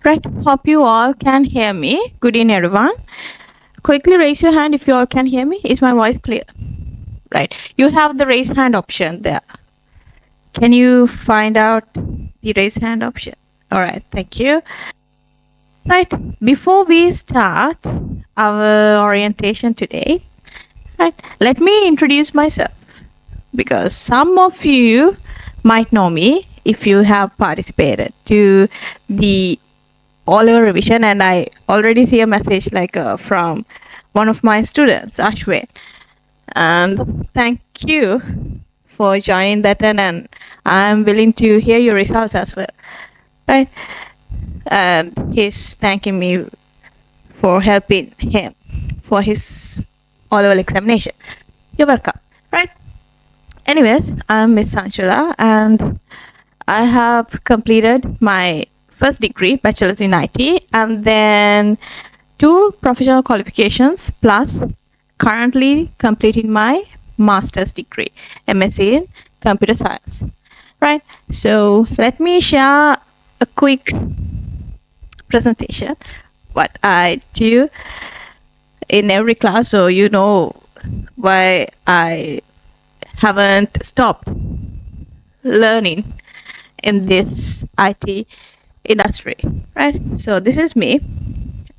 Right, hope you all can hear me. Good evening, everyone. Quickly raise your hand if you all can hear me. Is my voice clear? Right, you have the raise hand option there. Can you find out the raise hand option? All right, thank you. Right, before we start our orientation today, right, let me introduce myself because some of you might know me if you have participated to the all over revision, and I already see a message like from one of my students, Ashwin, and thank you for joining that, and I'm willing to hear your results as well, right? And he's thanking me for helping him for his all level examination. You're welcome, right? Anyways, I'm Miss Sanchula, and I have completed my first degree, bachelor's in IT, and then 2 professional qualifications plus currently completing my master's degree, MSc in computer science. Right. So let me share a quick presentation what I do in every class, so you know why I haven't stopped learning in this IT industry, right? So this is me,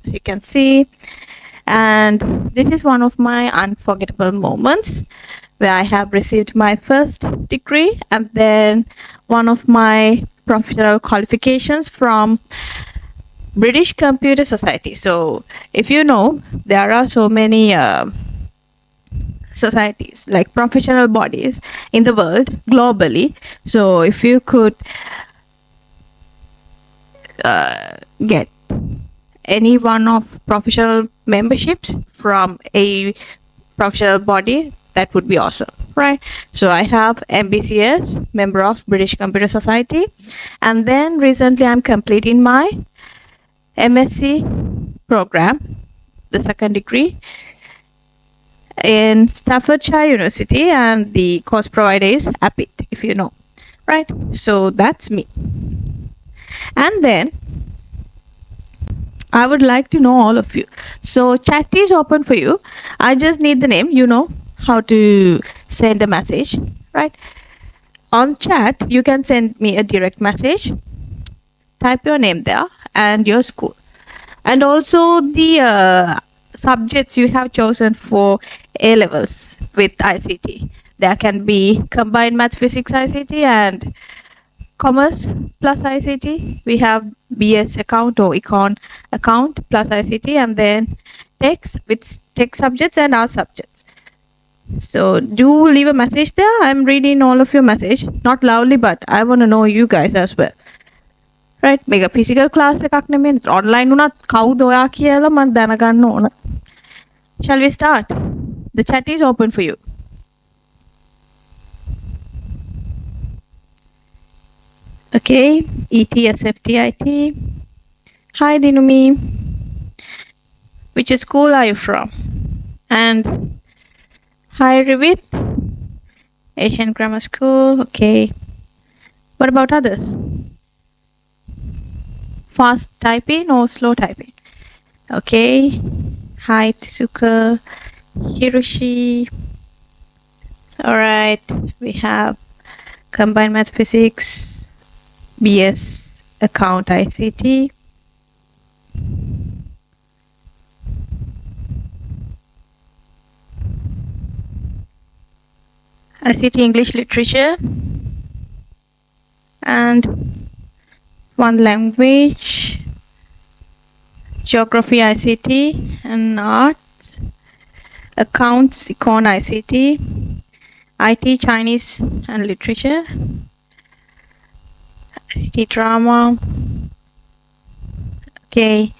as you can see, and this is one of my unforgettable moments where I have received my first degree and then one of my professional qualifications from British Computer Society. So if you know, there are so many societies, like professional bodies in the world globally. So if you could get any one of professional memberships from a professional body, that would be awesome, right? So I have MBCS, member of British Computer Society, and then recently I'm completing my MSc program, the second degree, in Staffordshire University, and the course provider is APIT, if you know, right? So that's me. And then I would like to know all of you. So chat is open for you. I just need the name. You know how to send a message, right? On chat, you can send me a direct message. Type your name there and your school. And also the subjects you have chosen for A levels with ICT. There can be combined maths, physics, ICT, and commerce plus ICT. We have BS account or econ account plus ICT, and then text with tech subjects and art subjects. So do leave a message there. I'm reading all of your message. Not loudly, but I want to know you guys as well. Right? Make a physical class එකක් නෙමෙයි. Online උනත් කවුද ඔයා කියලා මම දැනගන්න ඕන. Shall we start? The chat is open for you. Okay, ETSFTIT. Hi Dinumi. Which school are you from? And hi Rivit. Asian Grammar School. Okay. What about others? Fast typing or slow typing? Okay. Hi Tsuka. Hiroshi. Alright. We have combined math, physics, BS account, ICT. ICT English literature and one language, geography ICT and arts, accounts, econ ICT, IT Chinese and literature, ICT drama. Okay,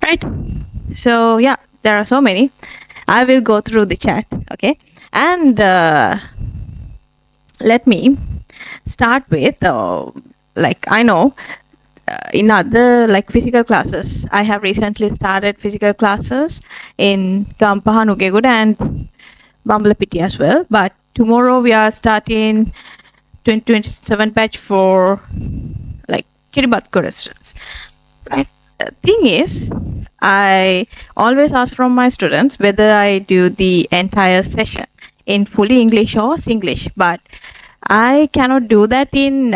right? So yeah, there are so many. I will go through the chat, okay? And let me start with like I know in other like physical classes, I have recently started physical classes in Gampaha Nugegoda and Bambalapiti as well, but tomorrow we are starting 2027 batch for like Kiribati residents. right? The thing is, I always ask from my students whether I do the entire session in fully English or Singlish, but I cannot do that in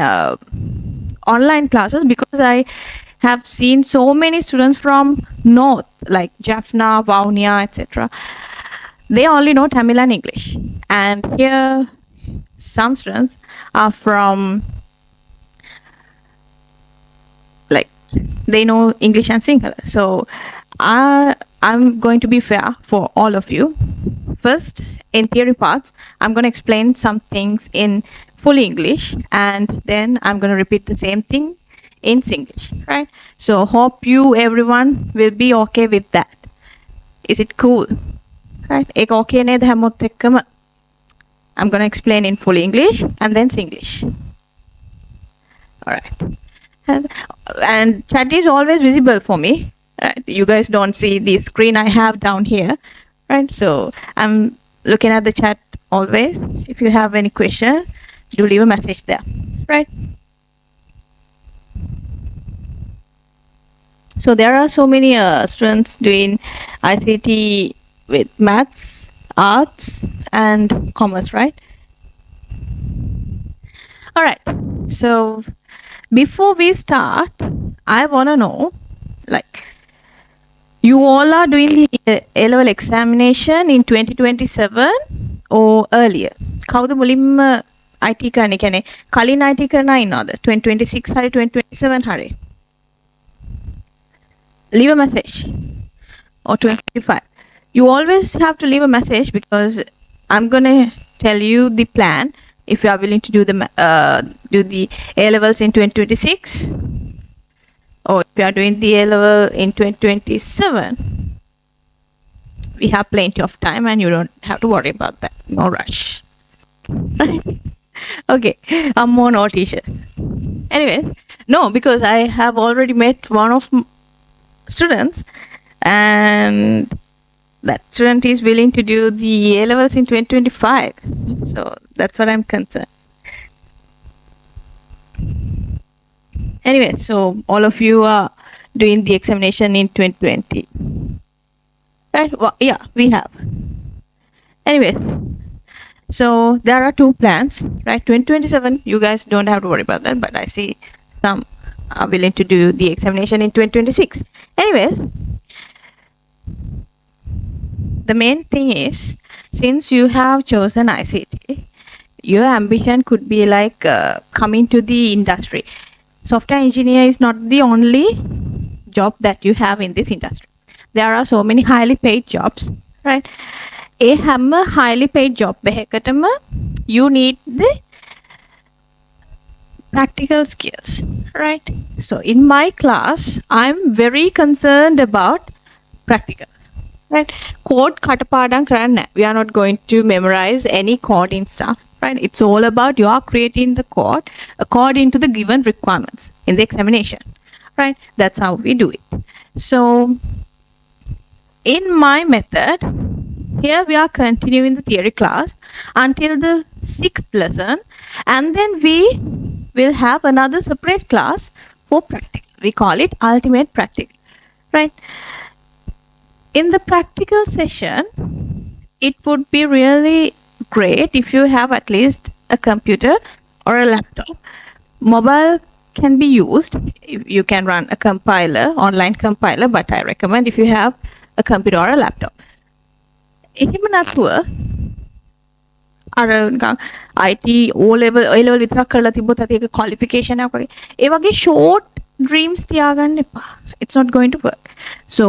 online classes because I have seen so many students from North, like Jaffna, Vaunia, etc. They only know Tamil and English. And here, some students are from, like, they know English and Sinhala. So I'm going to be fair for all of you. First, in theory parts, I'm going to explain some things in full English, and then I'm going to repeat the same thing in Singlish, right? So hope you everyone will be okay with that. Is it cool? Right? ඒක okay නේද හැමෝත් එක්කම? I'm going to explain in full English and then Singlish. All right. And chat is always visible for me. Right? You guys don't see the screen I have down here. Right? So I'm looking at the chat always. If you have any question, do leave a message there. Right? So there are so many students doing ICT with maths, arts, and commerce, right? All right. So before we start, I want to know, like, you all are doing the A-level examination in 2027 or earlier. කවුද මුලින්ම IT කරන්නේ? කියන්නේ කලින් IT කරන අය ඉන්නවද? 2026 හරි 2027 හරි? Leave a message. Or 2025. You always have to leave a message because I'm gonna tell you the plan if you are willing to do the A levels in 2026, or if you are doing the A level in 2027. We have plenty of time, and you don't have to worry about that. No rush. Okay, I'm more no teacher. Anyways, no, because I have already met one of students, and that student is willing to do the A levels in 2025. So that's what I'm concerned. Anyway, so all of you are doing the examination in 2020. Right? Well, yeah, we have. Anyways, so there are two plans, right? 2027, you guys don't have to worry about that, but I see some are willing to do the examination in 2026. Anyways, the main thing is, since you have chosen ICT, your ambition could be like coming to the industry. Software engineer is not the only job that you have in this industry. There are so many highly paid jobs, right? A hammer highly paid job behekatama, you need the practical skills, right? So in my class, I'm very concerned about practicals. Right? Code katapadam karanna. We are not going to memorize any coding stuff. Right? It's all about you are creating the code according to the given requirements in the examination. Right? That's how we do it. So in my method, here we are continuing the theory class until the 6th lesson, and then we will have another separate class for practical. We call it ultimate practical. Right? In the practical session, it would be really great if you have at least a computer or a laptop. Mobile can be used. You can run a compiler, online compiler, but I recommend if you have a computer or a laptop. එහෙම නැතුව අර IT O level විතරක් කරලා තිබ්බොත් ඇති ඒක qualification එකක් වගේ. ඒ වගේ short dreams තියාගන්න එපා. It's not going to work. So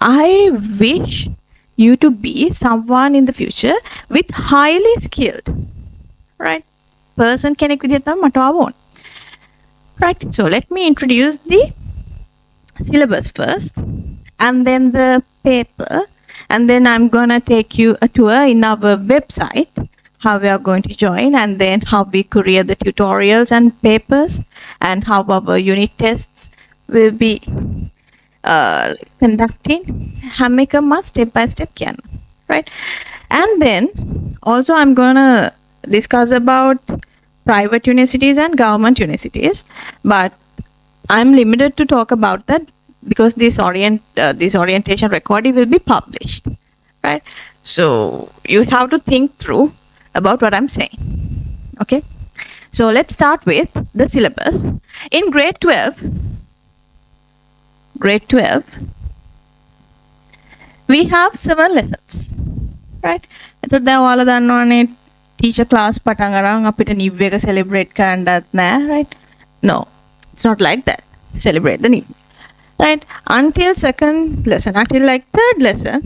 I wish you to be someone in the future with highly skilled, right? Person කෙනෙක් විදිහට තමයි මට ආව ඕන. Right? So let me introduce the syllabus first, and then the paper, and then I'm gonna take you a tour in our website, how we are going to join, and then how we create the tutorials and papers, and how our unit tests will be conducting. හැම එකම step by step කියන, right? And then also I'm gonna discuss about private universities and government universities, but I'm limited to talk about that because this orientation recording will be published, right? So you have to think through about what I'm saying. Okay, so let's start with the syllabus. In grade 12, we have 7 lessons, right? එතකොට දැන් ඔයාලා දන්නවනේ teacher class පටන් අරන් අපිට new එක celebrate කරන්නත් නෑ, right? No, it's not like that. Celebrate the new, right? Until second lesson, until like third lesson,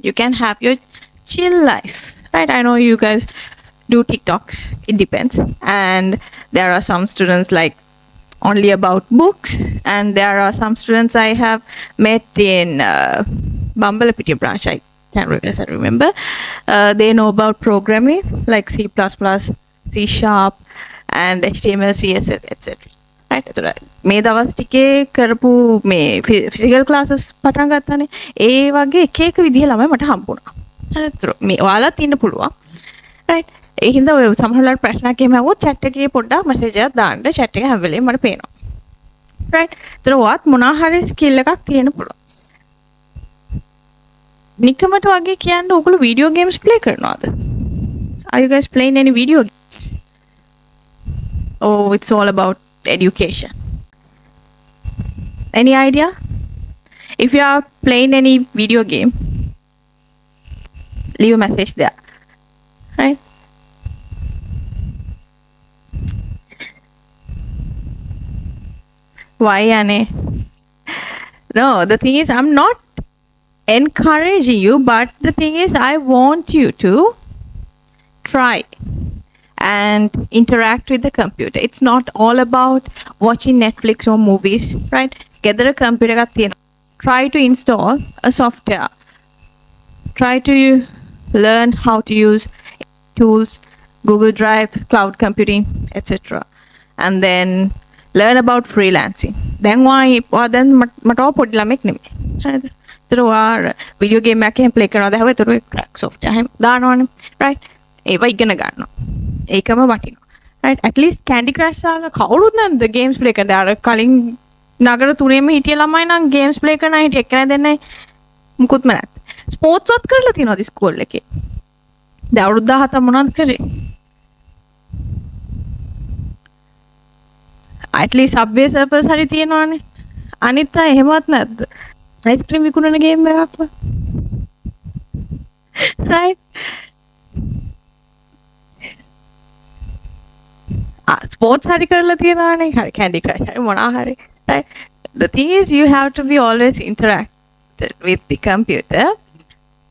you can have your chill life, right? I know you guys do TikToks, it depends, and there are some students like only about books, and there are some students I have met in Bambalapitiya branch, I can't remember. They know about programming like C++, C Sharp, and HTML, CSS, etc. right? මේ දවස් ටිකේ කරපු මේ physical classes පටන් ගත්තානේ. ඒ වගේ එක එක විදිහ ළමයි මට හම්බුණා. හරිද? මේ ඔයාලත් ඉන්න පුළුවන්. right? ඒ හින්දා ඔය සමහරවල් ප්‍රශ්නයක් එහෙම ආවොත් chat එකේ පොඩ්ඩක් message එකක් දාන්න. chat එක හැම වෙලේම මට පේනවා. right? ඒතර ඔයාත් මොනවා හරි skill එකක් තියෙන්න පුළුවන්. නිකමට වගේ කියන්න ඔයගොල්ලෝ video games play කරනවද? Are you guys playing any video games? Oh, it's all about education. Any idea? If you are playing any video game, leave a message there. Right? Why, Anne? No, the thing is, I'm not encouraging you, but the thing is, I want you to try and interact with the computer. It's not all about watching Netflix or movies, right? Gather a computer, try to install a software. Try to learn how to use tools, Google Drive, cloud computing, etc. And then learn about freelancing. Then මට පොඩි ළමෙක් නෙමෙයි. හරිද? ඒතර ඔයා video game එකක් play කරනවාද? හැබැයි ඒතර ක්‍රැක් software හැම දානවනේ. right? ඒවා ඉගෙන ගන්නවා. ඒකම වටිනවා. right? At least Candy Crush සාග කවුරුත් නැද්ද games play කරද? අර කලින් නගර තුනේම හිටිය ළමයි නම් games play කරන හිටිය එක්කෙනා දෙන්නයි මුකුත්ම නැත්. ස්පෝර්ට්ස් වත් කරලා තියෙනවද ස්කූල් එකේ? දැන් අවුරුදු 17 මොනවද කරේ? at least Subway Surfers හරි තියෙනවනේ. අනිත් අය එහෙමවත් නැද්ද? අයිස්ක්‍රීම් විකුණන ගේම් එකක්ව. right? ස්පෝර්ට්ස් හරි කරලා තියෙනවනේ. හරි Candy Crush හරි මොනවා හරි. right? The thing is you have to be always interacted with the computer.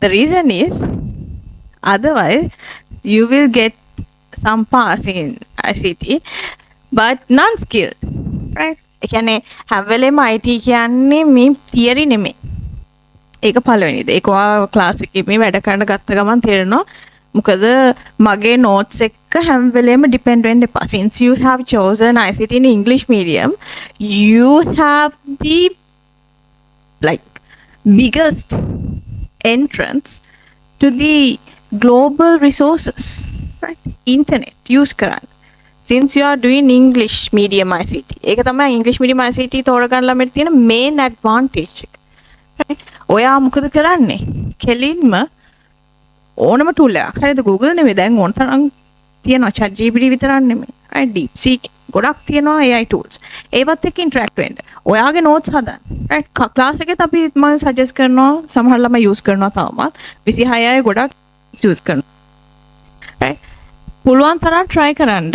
The reason is otherwise you will get some pass in ICT but non-skilled, right? ඒ කියන්නේ හැම වෙලේම IT කියන්නේ මේ theory නෙමෙයි. ඒක පළවෙනිද. ඒක ඔයා ක්ලාස් එකේ මේ වැඩ කරන්න ගත්ත ගමන් තේරෙනවා. මොකද මගේ notes එක හැම වෙලේම depend වෙන්න එපා. Since you have chosen ICT in English medium, you have the like biggest entrance to the global resources, right? Internet use කරන්න. Since you are doing English medium ICT, ඒක තමයි English medium ICT තෝරගන්න ළමෙට තියෙන main advantage එක. right? ඔයා මොකද කරන්නේ? කෙලින්ම ඕනම tool එකක්. හරිද? Google නෙමෙයි දැන් ඕන තරම් තියෙනවා. ChatGPT විතරක් නෙමෙයි. right? DeepSeek ගොඩක් තියෙනවා AI tools. ඒවත් එක්ක interact වෙන්න. ඔයාගේ notes හදන්න. right? class එකෙත් අපි මම suggest කරනවා සමහර ළමයි use කරනවා තාමත්. 26 අය ගොඩක් use කරනවා. right? පුළුවන් තරම් try කරන්න.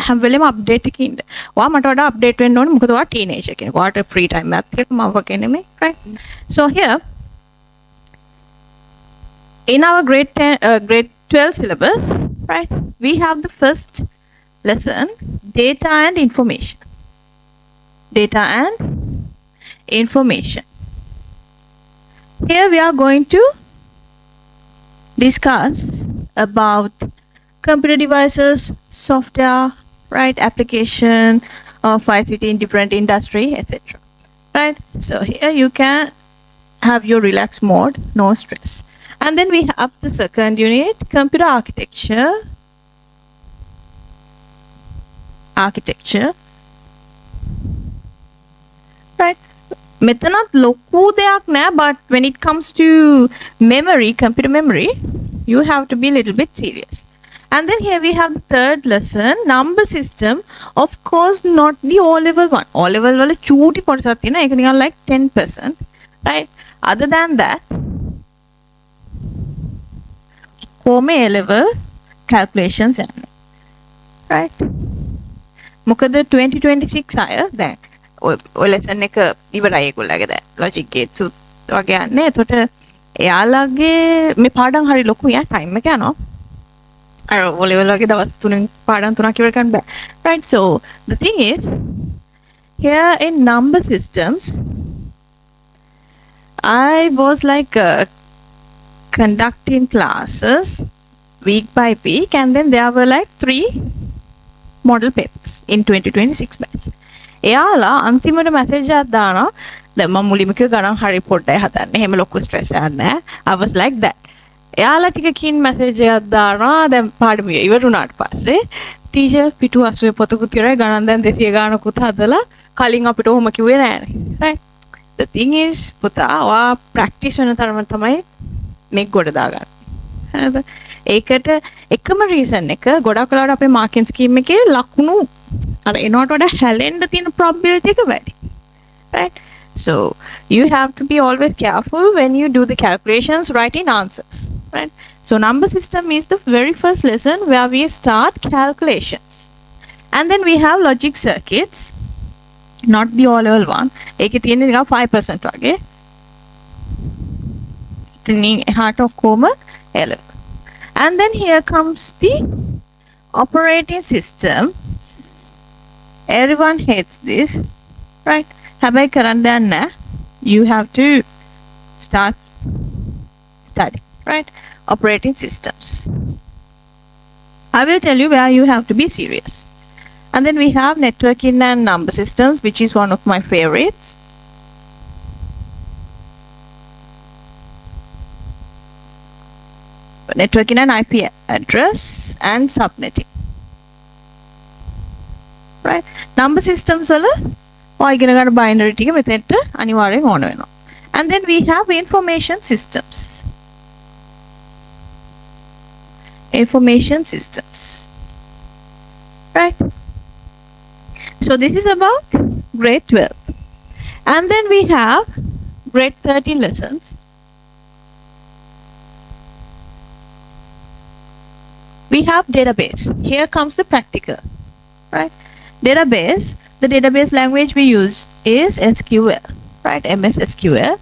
හැම වෙලේම අප්ඩේට් එකේ ඉන්න. ඔයා මට වඩා අප්ඩේට් වෙන්න ඕනේ මොකද ඔයා ටීනේජර් කෙනෙක්. ඔයාට free time එකක් තියෙනවා මම වගේ නෙමෙයි. right? So here in our grade 12 syllabus, right? We have the first lesson, data and information. Data and information. Here we are going to discuss about computer devices, software, right? Application of ICT in different industry, etc. Right? So here you can have your relaxed mode, no stress. And then we have the second unit, computer architecture. මෙතනත් ලොකු දෙයක් නෑ, but when it comes to memory, computer memory, you have to be a little bit serious. And then here we have the third lesson, number system. Of course, not the O level one. O level වල චූටි පොඩ්සක් තියෙනවා. ඒක නිකන් like 10%, right? Other than that, කොහොම A level calculations යන්නේ, right? මොකද 2026 අය දැන් ඔය ලෙසන් එක ඉවරයි ඒගොල්ලන්ගේ දැන් logic gates වගේ යන්නේ. එතකොට එයාලගේ මේ පාඩම් හරි ලොකු යා ටයිම් එක යනවා. අර O level වගේ දවස් 3 පාඩම් 3ක් ඉවර කරන්න බෑ. Right, so the thing is here in number systems I was like conducting classes week by week, and then there were like 3 model papers in 2026 batch. එයාලා අන්තිමට මැසේජ් එකක් දානවා. දැන් මම මුලින්ම කිව්ව ගණන් හරි පොඩ්ඩයි හදන්න. එහෙම ලොකු ස්ට්‍රෙස් එකක් නැහැ. I was like that. එයාලා ටිකකින් මැසේජ් එකක් දානවා. දැන් පාඩම ඉවර වුණාට පස්සේ ටීචර් පිටු 80 පොතකුත් ඉවරයි. ගණන් දැන් 200 ගානකුත් හදලා කලින් අපිට ඔහොම කිව්වේ නෑනේ. right? The thing is පුතා ඔයා ප්‍රැක්ටිස් වෙන තරම තමයි මේක ගොඩ දාගන්න. හරිද? ඒකට එකම රීසන් එක ගොඩක් වෙලාවට අපේ මාකින් ස්කීම් එකේ ලකුණු අර එනවට වඩා හැලෙන්න තියෙන probability එක වැඩි. Right? So you have to be always careful when you do the calculations, writing answers. Right? So number system is the very first lesson where we start calculations. And then we have logic circuits, not the O level one. ඒකේ තියෙන නිකන් 5% වගේ. ඉතින් heart of comma A level. And then here comes the operating system. Everyone hates this, right? හැබැයි කරන්න දෙයක් නැහැ. You have to start studying, right? Operating systems. I will tell you where you have to be serious. And then we have networking and number systems, which is one of my favorites. Networking and IP address and subnetting. Right? Number systems වල ඔය ඉගෙන ගන්න binary ටික මෙතෙන්ට අනිවාර්යෙන් ඕන වෙනවා. And then we have information systems. Information systems. Right? So this is about grade 12. And then we have grade 13 lessons. We have database. Here comes the practical, right? Database, the database language we use is SQL, right? MS SQL.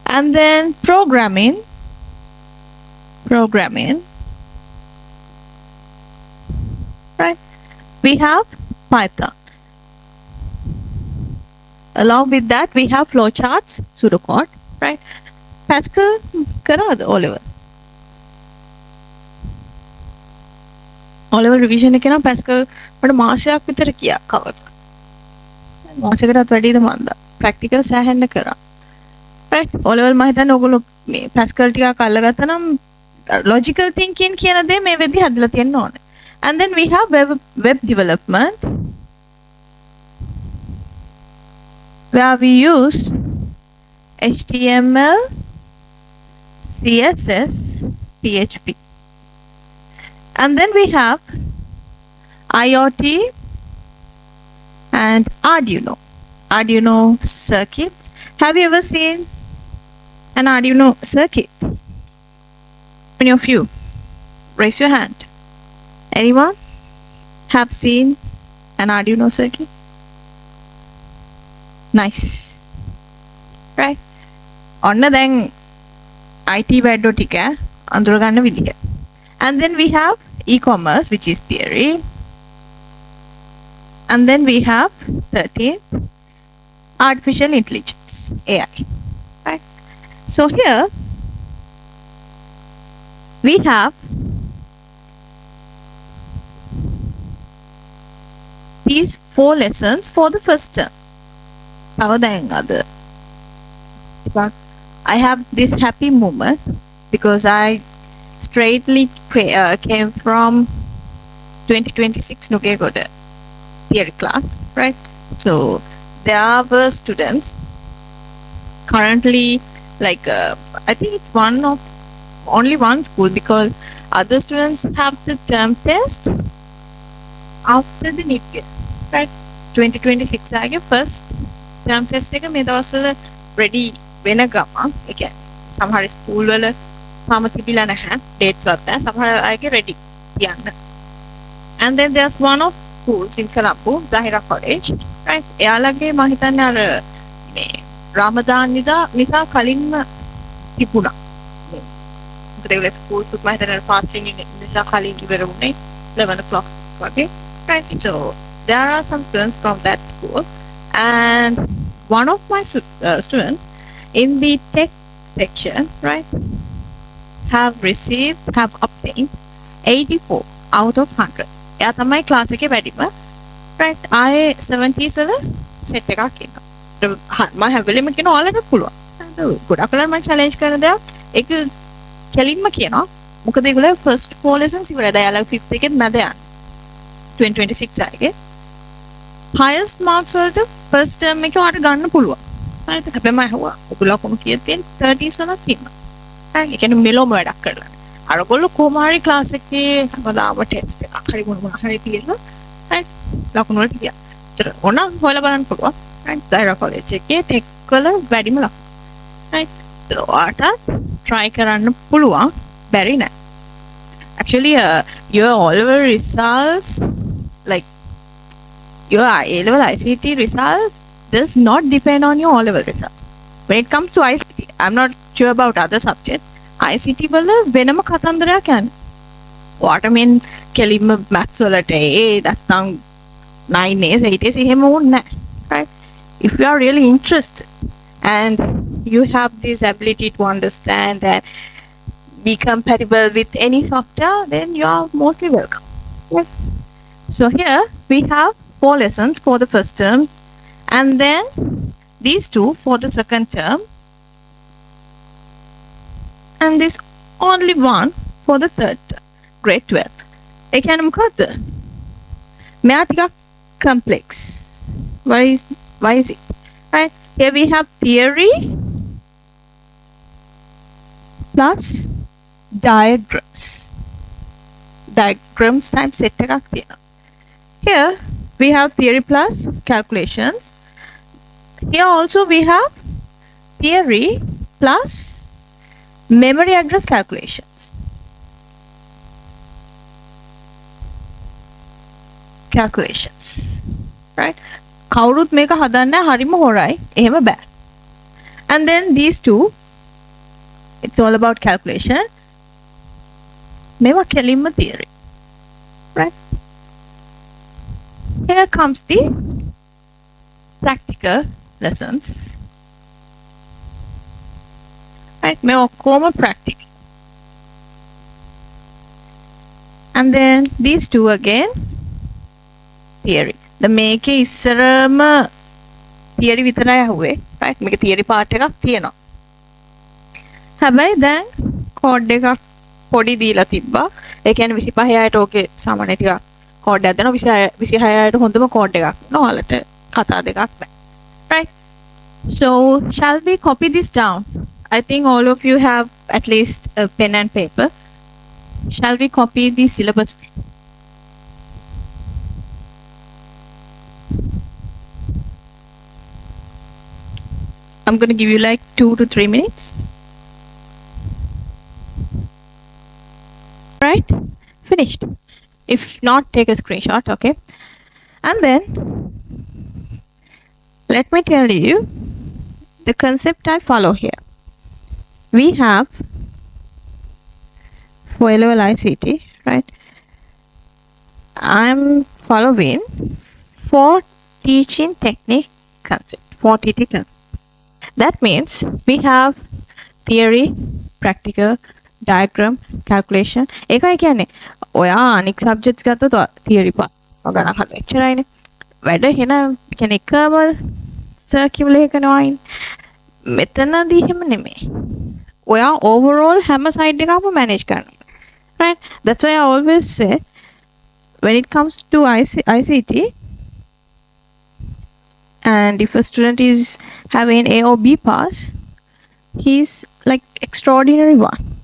And then programming, right? We have Python. Along with that, we have flowcharts, pseudocode, right? Pascal, karad Oliver. O level revision එකේ නම් Pascal මට මාසයක් විතර ගියා කවද. මාසයකටත් වැඩිද මන්ද. practical සෑහෙන්න කරා. right? O level මම හිතන්නේ ඔයගොල්ලෝ මේ Pascal ටිකක් අල්ලගත්තා නම් logical thinking කියන දේ මේ වෙද්දි හදලා තියෙන්න ඕනේ. And then we have web development, where we use HTML, CSS, PHP. And then we have IoT and Arduino circuit. Have you ever seen an Arduino circuit? Many of you, raise your hand. Anyone have seen an Arduino circuit? Nice. Right? ඔන්න දැන් IT වැඩ ටික අඳුර ගන්න විදිහ. And then we have e-commerce, which is theory. And then we have 13, artificial intelligence, AI. Right? So here we have these 4 lessons for the first term. But I have this happy moment because I straightly came from 2026 theory class, right? So there were students currently, like I think it's only one school, because other students have the term test after the NEET year, right? 2026 ආගේ first term test එක මේ දවස්වල ready වෙන ගමන්, ඒ කියන්නේ සමහර school වල තාම තිබිලා නැහැ, dates වත් නැහැ, සමහර අයගේ ready කියන්න. And then there's one of schools in Colombo, Zahira College, right? එයාලගේ මම හිතන්නේ අර මේ රමදාන් නිසා කලින්ම තිබුණා. regular school සුත් මම හිතන්නේ fasting නිසා කලින් ඉවර වුණේ 11 o'clock වගේ, right? So there are some students from that school, and one of my students in the tech section, right, have obtained 84 out of 100. එයා තමයි ක්ලාස් එකේ වැඩිම, right? ආයේ 70s වල සෙට් එකක් ඉන්නවා. මම හැබැයිම කියන ඔයාලට පුළුවන්. ගොඩක් වෙලාවට මම challenge කරන දෙයක් ඒක කෙලින්ම කියනවා. මොකද ඒගොල්ලෝ first 4 lessons ඉවරයි. දැන් යාළුවා 5th එකෙත් මැද යන්නේ. 2026 ආයේ highest marks වලට first term එකේ ඔයාලට ගන්න පුළුවන්. හරිද? හැබැයි මම අහුවා ඔයගොල්ලෝ කොහොම කීයද තියෙන්නේ 30s වලක් තියෙනවා. හරි. ඒ කියන්නේ මෙලොම වැඩක් කරලා. අරගොල්ලෝ කොහොම හරි ක්ලාස් එකේ හැමදාම ටෙස්ට් එකක් හරි මොනවා හරි තියෙනවා. හරි. ලකුණු වලට ගියා. ඒතර ඕනම් හොයලා බලන්න පුළුවන්. හරි. Zahira College එකේ ටෙක් වල වැඩිම ලකුණු. හරි. ඒතර ඔයාලට try කරන්න පුළුවන්. බැරි නෑ. Actually, your all-over results, like your A-level ICT result, does not depend on your all-level results. When it comes to ICT, I'm not sure about other subjects. ICT වල වෙනම කතන්දරයක් යන්නේ. What I mean, කෙලින්ම maths වලට නැත්නම් 9As 8As එහෙම ඕනේ නැහැ. Right? If you are really interested and you have this ability to understand and be compatible with any software, then you are mostly welcome. Okay. So here we have 4 lessons for the first term, and then these 2 for the second term, and this only one for the third term, grade 12. ඒ කියන්නේ මොකද්ද? මෙයා ටිකක් complex. Why is it? Right? Here we have theory plus diagrams. Diagrams times set එකක් තියෙනවා. Here we have theory plus calculations. Here also we have theory plus memory address calculations. Right? කවුරුත් මේක හදන්න හරිම හොරයි. එහෙම බෑ. And then these 2, it's all about calculation. මේවා කෙලින්ම theory. Right? Here comes the practical lessons. Right? මේවා ඔක්කොම practical. And then these 2 again, theory. The මේකේ ඉස්සරම theory විතරයි අහුවේ. Right? මේක theory part එකක් තියෙනවා. හැබැයි දැන් code එකක් පොඩි දීලා තිබ්බා. ඒ කියන්නේ 25 අයට ඕකේ සාමාන්‍ය ටික කෝඩ් එකක් දෙනවා. 26 අයට හොඳම කෝඩ් එකක් දෙනවා. ඔයාලට කතා දෙකක් නැහැ. Right? So, shall we copy this down? I think all of you have at least a pen and paper. Shall we copy the syllabus? I'm going to give you like 2 to 3 minutes. Right? Finished. If not, take a screenshot, okay? And then let me tell you the concept I follow here. We have for A-level ICT, right? I'm following 4 teaching technique concept, 4 TT concept. That means we have theory, practical, diagram, calculation. ඒකයි කියන්නේ ඔයා අනික් subjects ගත්තොත් theory part ගණන් හද එච්චරයිනේ. වැඩ එන කියන්නේ එකම සර්කියුලර් එක නෝයින්. මෙතනදී එහෙම නෙමෙයි. ඔයා overall හැම side එකක්ම manage කරනවා. Right? That's why I always say when it comes to ICT, And if a student is having A or B pass, he's like extraordinary one.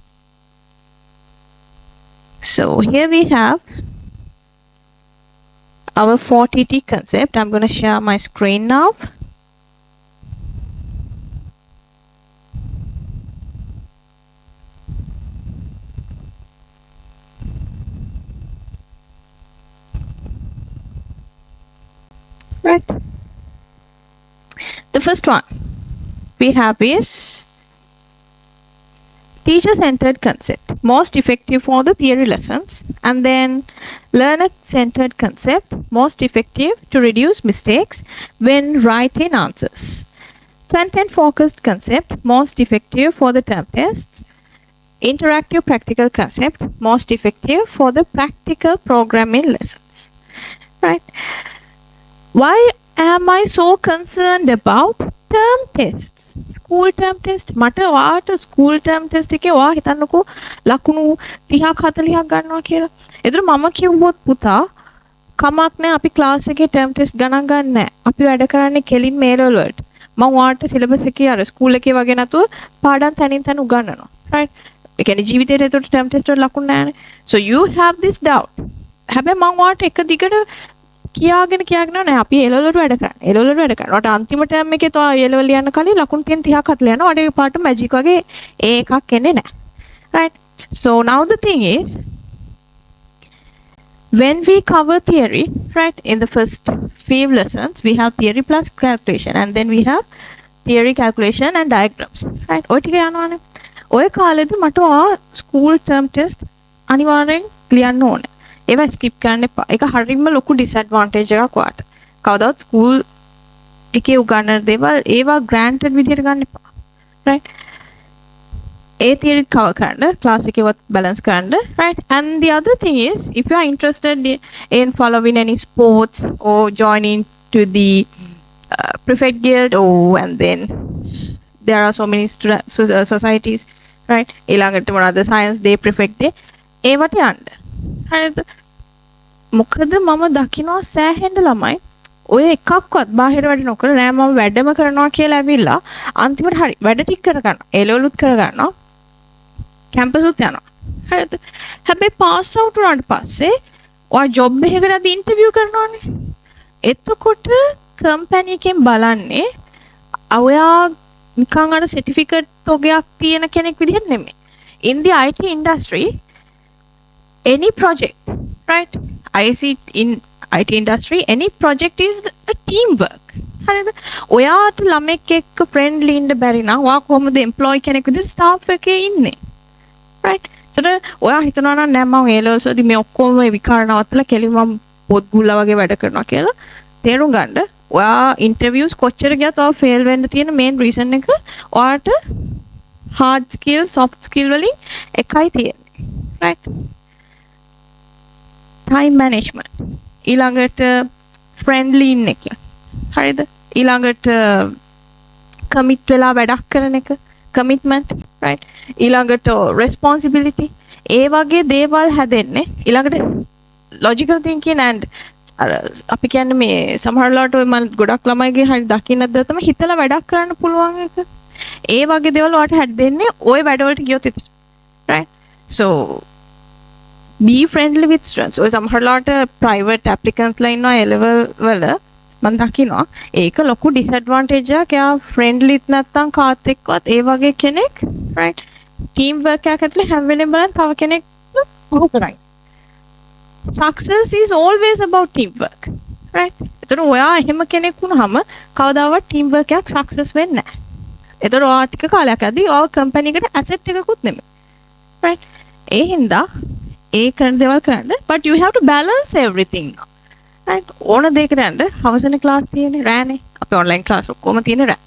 So here we have our 4TT concept. I'm going to share my screen now. Right. The first one we have is teacher-centered concept, most effective for the theory lessons, and then learner-centered concept, most effective to reduce mistakes when writing answers. Content-focused concept, most effective for the term tests. Interactive practical concept, most effective for the practical programming lessons. Right? Why am I so concerned about term tests? School term test. මට ඔයාට school term test එකේ ඔයා හිතන්නකෝ ලකුණු 30ක් 40ක් ගන්නවා කියලා. ඒතර මම කිව්වොත් පුතා කමක් නැහැ අපි ක්ලාස් එකේ term test ගණන් ගන්න නැහැ. අපි වැඩ කරන්නේ කෙලින් මේ level වලට. මම ඔයාට syllabus එකේ අර school එකේ වගේ නැතුව පාඩම් තනින් තන උගන්වනවා. right? ඒ කියන්නේ ජීවිතේට ඒතර term test වල ලකුණු නැහැනේ. So you have this doubt. හැබැයි මම ඔයාට එක දිගට කියාගෙන නෑ අපි A level වලට වැඩ කරන්නේ. A level වලට වැඩ කරනවා. ඔයාට අන්තිම ටර්ම් එකේ තෝ A level ලියන්න කලින් ලකුණු තියෙන 30ක් 40 යනවා. ඔයාට ඒ පාට මැජික් වගේ A එකක් එන්නේ නෑ. Right? So now the thing is when we cover theory, right, in the first few lessons we have theory plus calculation and then we have theory, calculation and diagrams. Right? ඔය ටික යනවානේ. ඔය කාලෙදි මට ඔයා school term test අනිවාර්යෙන් ලියන්න ඕනේ. ඒවා skip කරන්න එපා. ඒක හරියම ලොකු ඩිස්ඇඩ්වාන්ටේජ් එකක් ඔයාට. කවදාවත් ස්කූල් එකේ උගන්වන දේවල් ඒවා granted විදියට ගන්න එපා. right? ඒ theory cover කරන්න, class එකේවත් balance කරන්න, right? And the other thing is if you are interested in following any sports or joining to the prefect guild and then there are so many societies, right? ඊළඟට මොනවාද science day, prefect day ඒවට යන්න. හරිද? මොකද මම දකිනවා සෑහෙන්න ළමයි ඔය එකක්වත් බාහිර වැඩ නොකර නෑ මම වැඩම කරනවා කියලා ඇවිල්ලා අන්තිමට හරි වැඩ ටික කරගන්නවා ඒ ලෙවල් උත් කරගන්නවා කැම්පස් උත් යනවා හරිද හැබැයි පාස් අවුට් වුණාට පස්සේ ඔයා ජොබ් එකකට ඉන්ටර්විව් කරනවානේ එතකොට කම්පැනි එකෙන් බලන්නේ ඔයා නිකන් අර සර්ටිෆිකේට් ඔගයක් තියෙන කෙනෙක් විදිහට නෙමෙයි in the IT industry any project, right? I see in IT industry, any project is a teamwork. හරිද? ඔයාට ළමෙක් එක්ක friendly ඉන්න බැරි නම් ඔයා කොහොමද employee කෙනෙක් විදිහට staff එකේ ඉන්නේ? right? So ඔයා හිතනවා නම් නෑ මම A levels වලදී මේ ඔක්කොම විකාර නවත්තලා කෙලින්ම මම පොත් ගුල්ලා වගේ වැඩ කරනවා කියලා තේරුම් ගන්න. ඔයා interviews කොච්චර ගියත් ඔයා fail වෙන්න තියෙන main reason එක ඔයාට hard skill, soft skill වලින් එකයි තියෙන්නේ. right? time management ඊළඟට friendly ඉන්න එක හරිද ඊළඟට commit වෙලා වැඩක් කරන එක commitment right ඊළඟට responsibility ඒ වගේ දේවල් හැදෙන්නේ ඊළඟට logical thinking and අපි කියන්නේ මේ සමහර ලාට ඔය මම ගොඩක් ළමයිගේ හරි දකින්නද තමයි හිතලා වැඩක් කරන්න පුළුවන් එක ඒ වගේ දේවල් වලට හැදෙන්නේ ওই වැඩවලට ගියොත් right so be friendly with students. ඔය සමහරලාට private applicants ලා ඉන්නවා A level වල මම දකිනවා ඒක ලොකු disadvantage එකක්. එයා friendly නැත්නම් කාත් එක්කවත් ඒ වගේ කෙනෙක් right team work එකක් ඇතුලේ හැම වෙලේම බලන් තව කෙනෙක් පුරු කරයි. Success is always about teamwork. right? ඒතර ඔයා එහෙම කෙනෙක් වුණාම කවදාවත් team work එකක් success වෙන්නේ නැහැ. ඒතර ඔයා ටික කාලයක් ඇද්දි ඔය company එකට asset එකකුත් නෙමෙයි. right? ඒ හින්දා ඒ කරන දේවල් කරන්න but you have to balance everything right ඕන දෙයකට යන්න හවසන ක්ලාස් තියෙන්නේ රෑනේ අපි online class ඔක්කොම තියෙන්නේ රෑ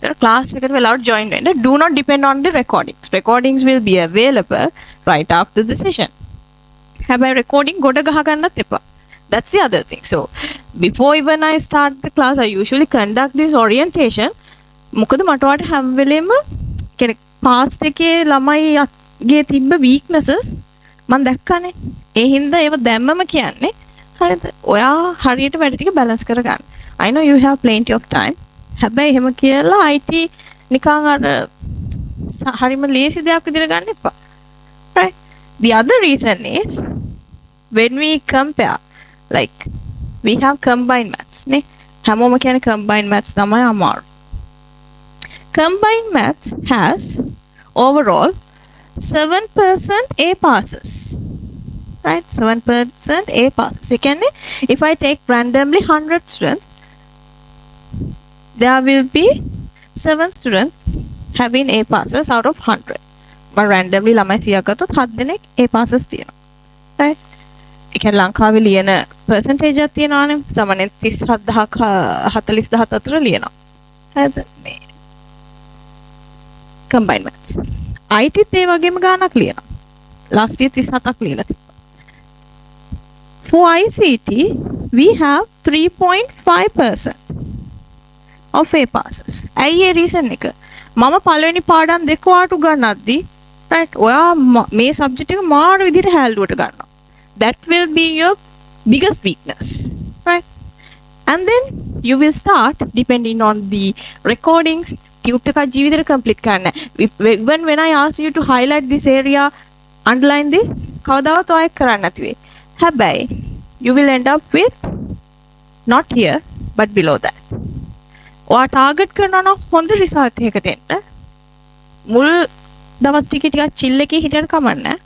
ඒතර ක්ලාස් එකට වෙලාවට join වෙන්න do not depend on the recordings will be available right after the session හැබැයි recording ගොඩ ගහ ගන්නත් එපා that's the other thing so before even I start the class I usually conduct this orientation මොකද මට වට හැම වෙලෙම කියන්නේ past එකේ ළමයිගේ තිබ්බ weaknesses මම දැක්කනේ ඒ හින්දා ඒව දැම්මම කියන්නේ හරිද? ඔයා හරියට වැඩ ටික බැලන්ස් කරගන්න. I know you have plenty of time. හැබැයි එහෙම කියලා IT නිකන් අර හරිම ලේසි දෙයක් විදිහට ගන්න එපා. Right? The other reason is when we compare, like we have combined maths නේ. හැමෝම කියන්නේ combined maths තමයි අමාරු. Combined maths has overall 7% A passes. Right? 7% A passes. Secondly, if I take randomly 100 students, there will be 7 students having A passes out of 100. But randomly ළමයි 100ක් ගත්තොත් 7 දෙනෙක් A passes තියෙනවා. Right? ඒ කියන්නේ ලංකාවේ ලියන percentage එකක් තියෙනවානේ. සාමාන්‍යයෙන් 37000ක් 40000 අතර ලියනවා. හරිද? මේ combined maths. IT ඒ වගේම ගානක් ලියනවා. last year 37ක් ලියලා තිබ්බා. For ICT, we have 3.5% of A passes. ඇයි ඒ reason එක? මම පළවෙනි පාඩම් දෙක වාට උගන්වද්දී right ඔයා මේ subject එක මාර විදිහට හැල්ලුවට ගන්නවා. That will be your biggest weakness. Right? And then you will start depending on the recordings. Tube එක ජීවිතේට complete කරන්න. Even when I ask you to highlight this area, underline this, කවදාවත් ඔය කරන්න නැති වෙයි. හැබැයි you will end up with not here but below that. ඔයා ටාගට් කරනවා නම් හොඳ රිසල්ට් එකකට එන්න. මුල් දවස් ටික chill එකේ හිටියට කමක් නැහැ.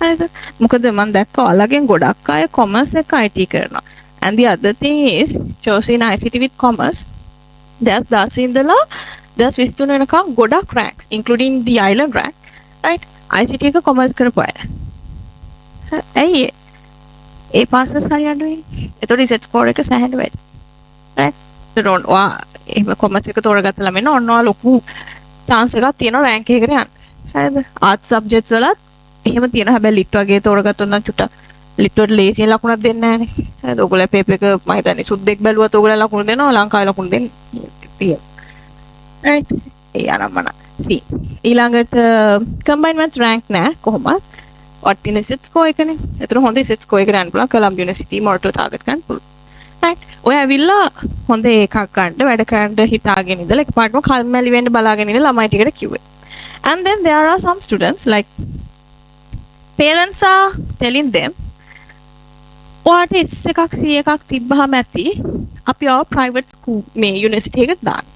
හරිද? මොකද මම දැක්කා ඔයාලගෙන් ගොඩක් අය commerce එක IT කරනවා. And the other thing is, choosing ICT with commerce, there's දසින්දලා there's 23 වෙනකම් ගොඩක් ranks, including the island rank, right? ICT එක commerce කරපු අය. ඇයි ඒ passes හරි අඩුයි. ඒතකොට research score එක සෑහෙන වැඩි. right? ඒතකොට ඔයා එහෙම commerce එක තෝරගත්ත ළමෙන්න ඔන්න ඔයා ලොකු chance එකක් තියෙනවා rank එකකට යන්න. හරිද? arts subjects වලත් එහෙම තියෙනවා. හැබැයි lit වගේ තෝරගත්තොත් නම් චුට්ටක් lit වලට ලේසියෙන් ලකුණක් දෙන්නේ නැහනේ. හරිද? ඔයගොල්ලෝ paper එක මම හිතන්නේ සුද්දෙක් බැලුවත් ඔයගොල්ලෝ ලකුණු දෙනවා. ලංකාවේ ලකුණු දෙන්නේ. right? ඒ අනම්මන. see. ඊළඟට combined maths rank නෑ කොහොමද? what in set score එකනේ. ඒතර හොඳ set score එකකට යන්න පුළුවන්. Colombo University Morato target ගන්න පුළුවන්. right? ඔය ඇවිල්ලා හොඳ එකක් ගන්න වැඩ කරන්න හිතාගෙන ඉඳලා එකපාරටම කල්මැලි වෙන්න බලාගෙන ඉන්න ළමයි ටිකට කිව්වේ. And then there are some students like parents are telling them ඔයාට S එකක් C එකක් තිබ්බහම ඇති අපි ආව private school මේ university එකට දාන්න.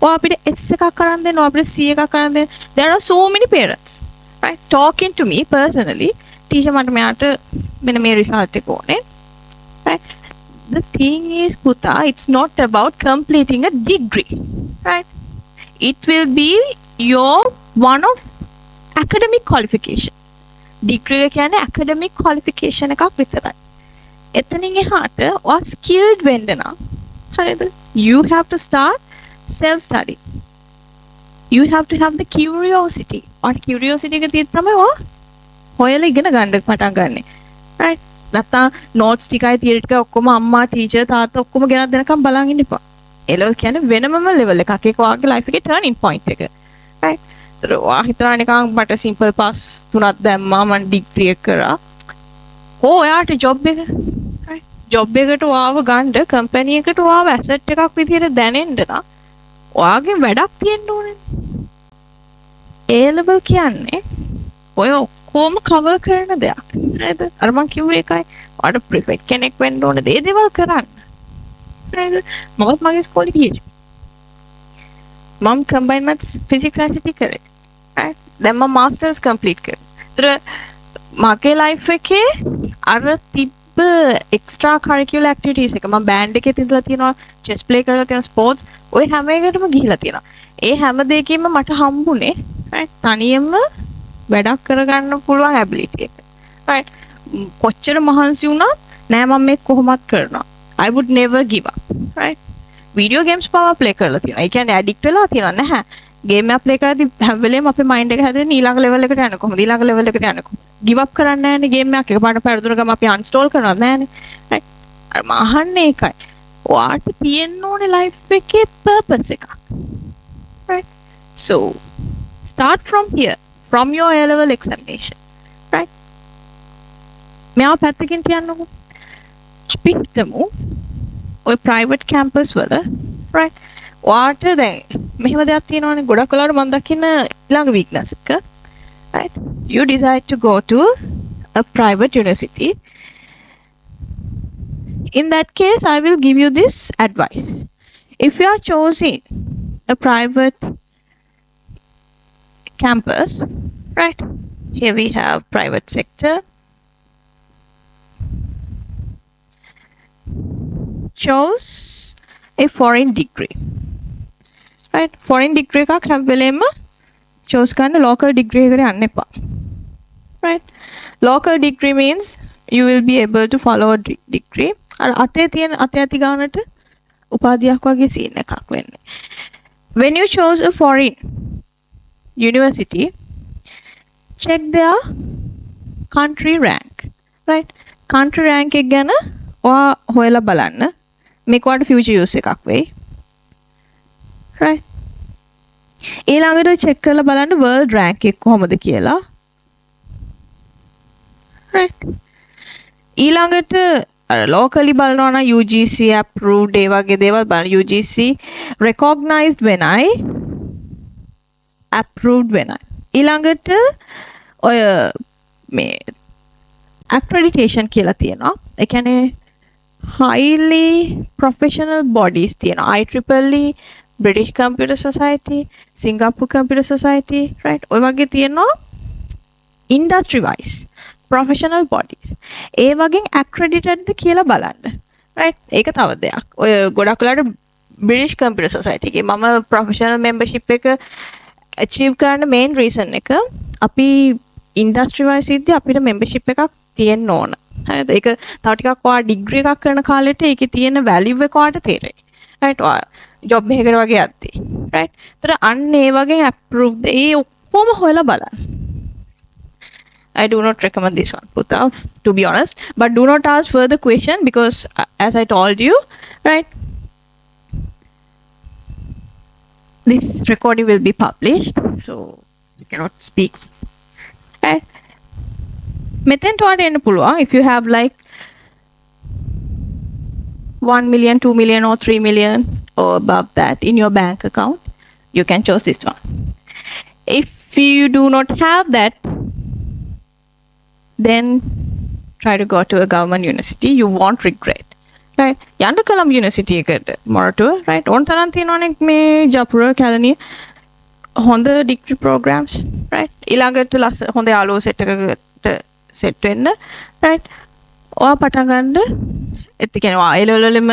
ඔයා අපිට S එකක් කරන් දෙන්න ඔයා අපිට C එකක් කරන් දෙන්න. There are so many parents right talking to me personally teacher මට මෙයාට මෙන්න මේ result එක ඕනේ. right? The thing is Puta, it's not about completing a degree. Right? It will be your one of academic qualification. Degree කියන්නේ academic qualification එකක් විතරයි. එතනින් එහාට ඔයා skilled වෙන්න නම් හරිද? You have to start self study. You have to have the curiosity. or curiosity එක තියෙද්දි තමයි ඔයා හොයලා ඉගෙන ගන්න පටන් ගන්නෙ. right? නැත්නම් notes ටිකයි theory ටික ඔක්කොම අම්මා teacher තාත්තා ඔක්කොම ගෙනත් දෙනකම් බලන් ඉන්න එපා. ඒ level කියන්නේ වෙනමම level එකක්. ඒක ඔයාගේ life එකේ turning point එක. right? ඔයා හිතනවා නිකන් මට simple pass තුනක් දැම්මා මම degree එක කරා. ඔයාට job එක right? job එකට ඔයාව ගන්න company එකට ඔයාව asset එකක් විදියට දැනෙන්න නම් ඔයාගේ වැඩක් තියෙන්න ඕනේ. A level කියන්නේ ඔය ඔක්කොම cover කරන දෙයක්. නේද? අර මං කිව්වේ එකයි. ඔයාට prefect කෙනෙක් වෙන්න ඕනේ දේ දේවල් කරන්න. නේද? මමත් මගේ ස්කෝලේ ගියේ. මම combined maths physics ICT කරේ. right? දැන් මම masters complete කරා. ඒතර මගේ life එකේ අර තිබ්බ extra curricular activities එක මම band එකේ ඉඳලා තියෙනවා, chess play කරලා තියෙනවා, sports ඔය හැම එකටම ගිහිලා තියෙනවා. ඒ හැම දෙයකින්ම මට හම්බුනේ right? තනියම වැඩක් කරගන්න පුළුවන් ability එක. right? කොච්චර මහන්සි වුණත් නෑ මම මේක කොහොමත් කරනවා. I would never give up. right? video games පවා play කරලා තියෙනවා. ඒ කියන්නේ addict වෙලා තියෙනවා නැහැ. game එක play කරද්දි හැම වෙලේම අපේ mind එක හැදෙන්නේ ඊළඟ level එකට යන්න කොහොමද? ඊළඟ level එකට යන්න කොහොමද? give up කරන්නේ නැහැනේ game එකක්. එකපාරට පෙරදුන ගම අපි uninstall කරනවා නැහැනේ. right? අර මම අහන්නේ ඒකයි. ඔයාට තියෙන්න ඕනේ life එකේ purpose එකක්. right? so start from here. from your A level examination. right? මෙයා පැත්තකින් කියන්නකෝ. අපි හිතමු ඔය private campus වල right වාට දැන් මෙහෙම දෙයක් තියෙනවානේ ගොඩක් වෙලාවට මම දකින්න ඊළඟ weakness එක right you decide to go to a private university. In that case I will give you this advice. If you are choosing a private campus, right, here we have private sector, chose a foreign degree, right, foreign degree එකක් හැම වෙලෙම chose කරන්න local degree එකට යන්න එපා, right. Local degree means you will be able to follow a degree අර අතේ තියෙන අතේ ඇති ගානට උපාධියක් වගේ සීන් එකක් වෙන්නේ. When you chose a foreign university, check their country rank, right. Country rank එක ගැන ඔයා හොයලා බලන්න. මේක ඔයාලට future use එකක් වෙයි, right. ඊළඟට check කරලා බලන්න world rank එක කොහොමද කියලා, right. ඊළඟට locally බලනවා නම් UGC approved ඒ වගේ දේවල් බලන්න. UGC recognized when I approved when I ඊළඟට ඔය මේ accreditation කියලා තියෙනවා. ඒ කියන්නේ highly professional bodies තියෙනවා. IEEE, British Computer Society, Singapore Computer Society, right. ඔය වගේ තියෙනවා industry wise professional bodies. ඒ වගේ accredited ද කියලා බලන්න, right. ඒක තව දෙයක්. ඔය ගොඩක් වෙලාවට British Computer Society එකේ මම professional membership එක achieve කරන්න main reason එක අපි industry wise ඉද්දී අපිට membership එකක් තියෙන්න ඕන. හරිද? ඒක තව ටිකක් ඔයා degree එකක් කරන කාලෙට ඒකේ තියෙන value එක ඔයාට තේරෙයි. right. ඔයා job එකකට වගේ යද්දී, right. ඒතර අන්න ඒ වගේ approved ඒ ඔක්කොම හොයලා බලන්න. I do not recommend this one, Putta, to be honest. But do not ask further question because, as I told you, right, this recording will be published, so I cannot speak. Right? Meten to end pulwa. If you have like 1 million, 2 million, or 3 million, or above that in your bank account, you can choose this one. If you do not have that, then try to go to a government university. You won't regret, right. යන්න Colombo University එකට Moratuwa, right. ඕන තරම් තියෙනවනේ මේ ජපුර කැලණිය හොඳ degree programs, right. ඊළඟට හොඳ යාළුවෝ set එකකට set වෙන්න, right. ඔයා පටන් ගන්න ඒත් කියන්නේ ඔයා A level වලම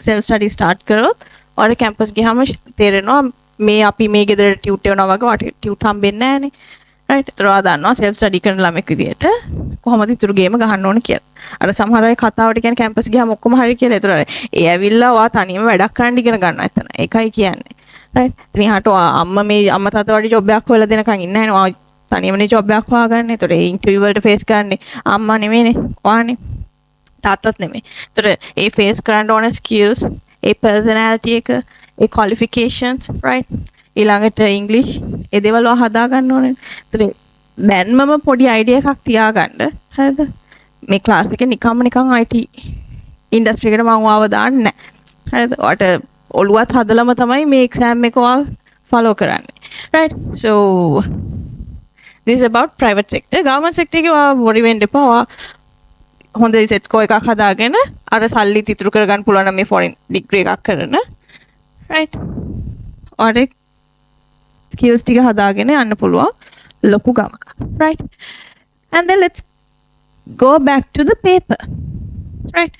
self study start කරොත් ඔයාට campus ගියාම තේරෙනවා මේ අපි මේ ගෙදර ටියුට් වෙනවා වගේ ඔයාට ටියුට් හම්බෙන්නේ නැහනේ, right. ඒතර ඔයා දන්නවා self study කරන ළමෙක් විදියට කොහොමද ඉතුරු ගේම ගහන්න ඕන කියලා. අර සමහර අය කතාවට කියන්නේ කැම්පස් ගියාම ඔක්කොම හරි කියලා. ඒතර ඒ ඇවිල්ලා ඔයා තනියම වැඩක් කරන්න ඉගෙන ගන්නවා එතන. ඒකයි කියන්නේ. right. ඉතින් එහාට අම්මා තාත්තා වගේ ජොබ් එකක් හොයලා දෙනකන් ඉන්නේ නැහැ නේ. ඔයා තනියමනේ ජොබ් එකක් හොයාගන්න. ඒතර ඒ ඉන්ටර්විව් වලට ෆේස් කරන්නේ අම්මා නෙමෙයිනේ. ඔයානේ. තාත්තත් නෙමෙයි. ඒතර ඒ ෆේස් කරන්න ඕන skills, ඒ personality එක, ඒ qualifications, right. ඊළඟට English ඒ දේවල් ඔයා හදා ගන්න ඕනේ. ඒතර දැන්මම පොඩි අයිඩියා එකක් තියාගන්න. හරිද? මේ ක්ලාස් එකේ නිකන් IT ඉන්ඩස්ට්‍රි එකට මම ආව දාන්නේ නැහැ. හරිද? ඔයාට ඔළුවත් හදලම තමයි මේ එක්සෑම් එක ඔයා ෆලෝ කරන්නේ. right. So this is about private sector. Government sector එකේ ඔයා worry වෙන්න එපා. ඔයා හොඳ set score එකක් හදාගෙන අර සල්ලි ඉතුරු කරගන්න පුළුවන් නම් මේ foreign degree එකක් කරන. right. ඔයාට skills ටික හදාගෙන යන්න පුළුවන්. ලොකු ගමක, right. And then let's go back to the paper, right.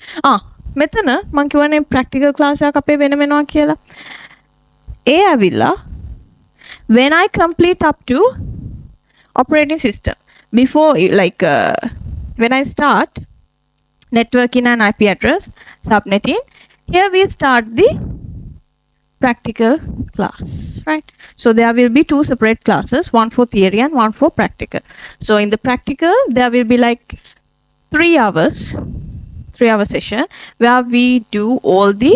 මෙතන මම කියවනේ practical class එකක් අපේ වෙනවා කියලා. ඒ ඇවිල්ලා when I complete up to operating system, before like when I start networking and IP address subnetting, here we start the practical class, right. So there will be two separate classes, one for theory and one for practical. So in the practical there will be like 3 hour session where we do all the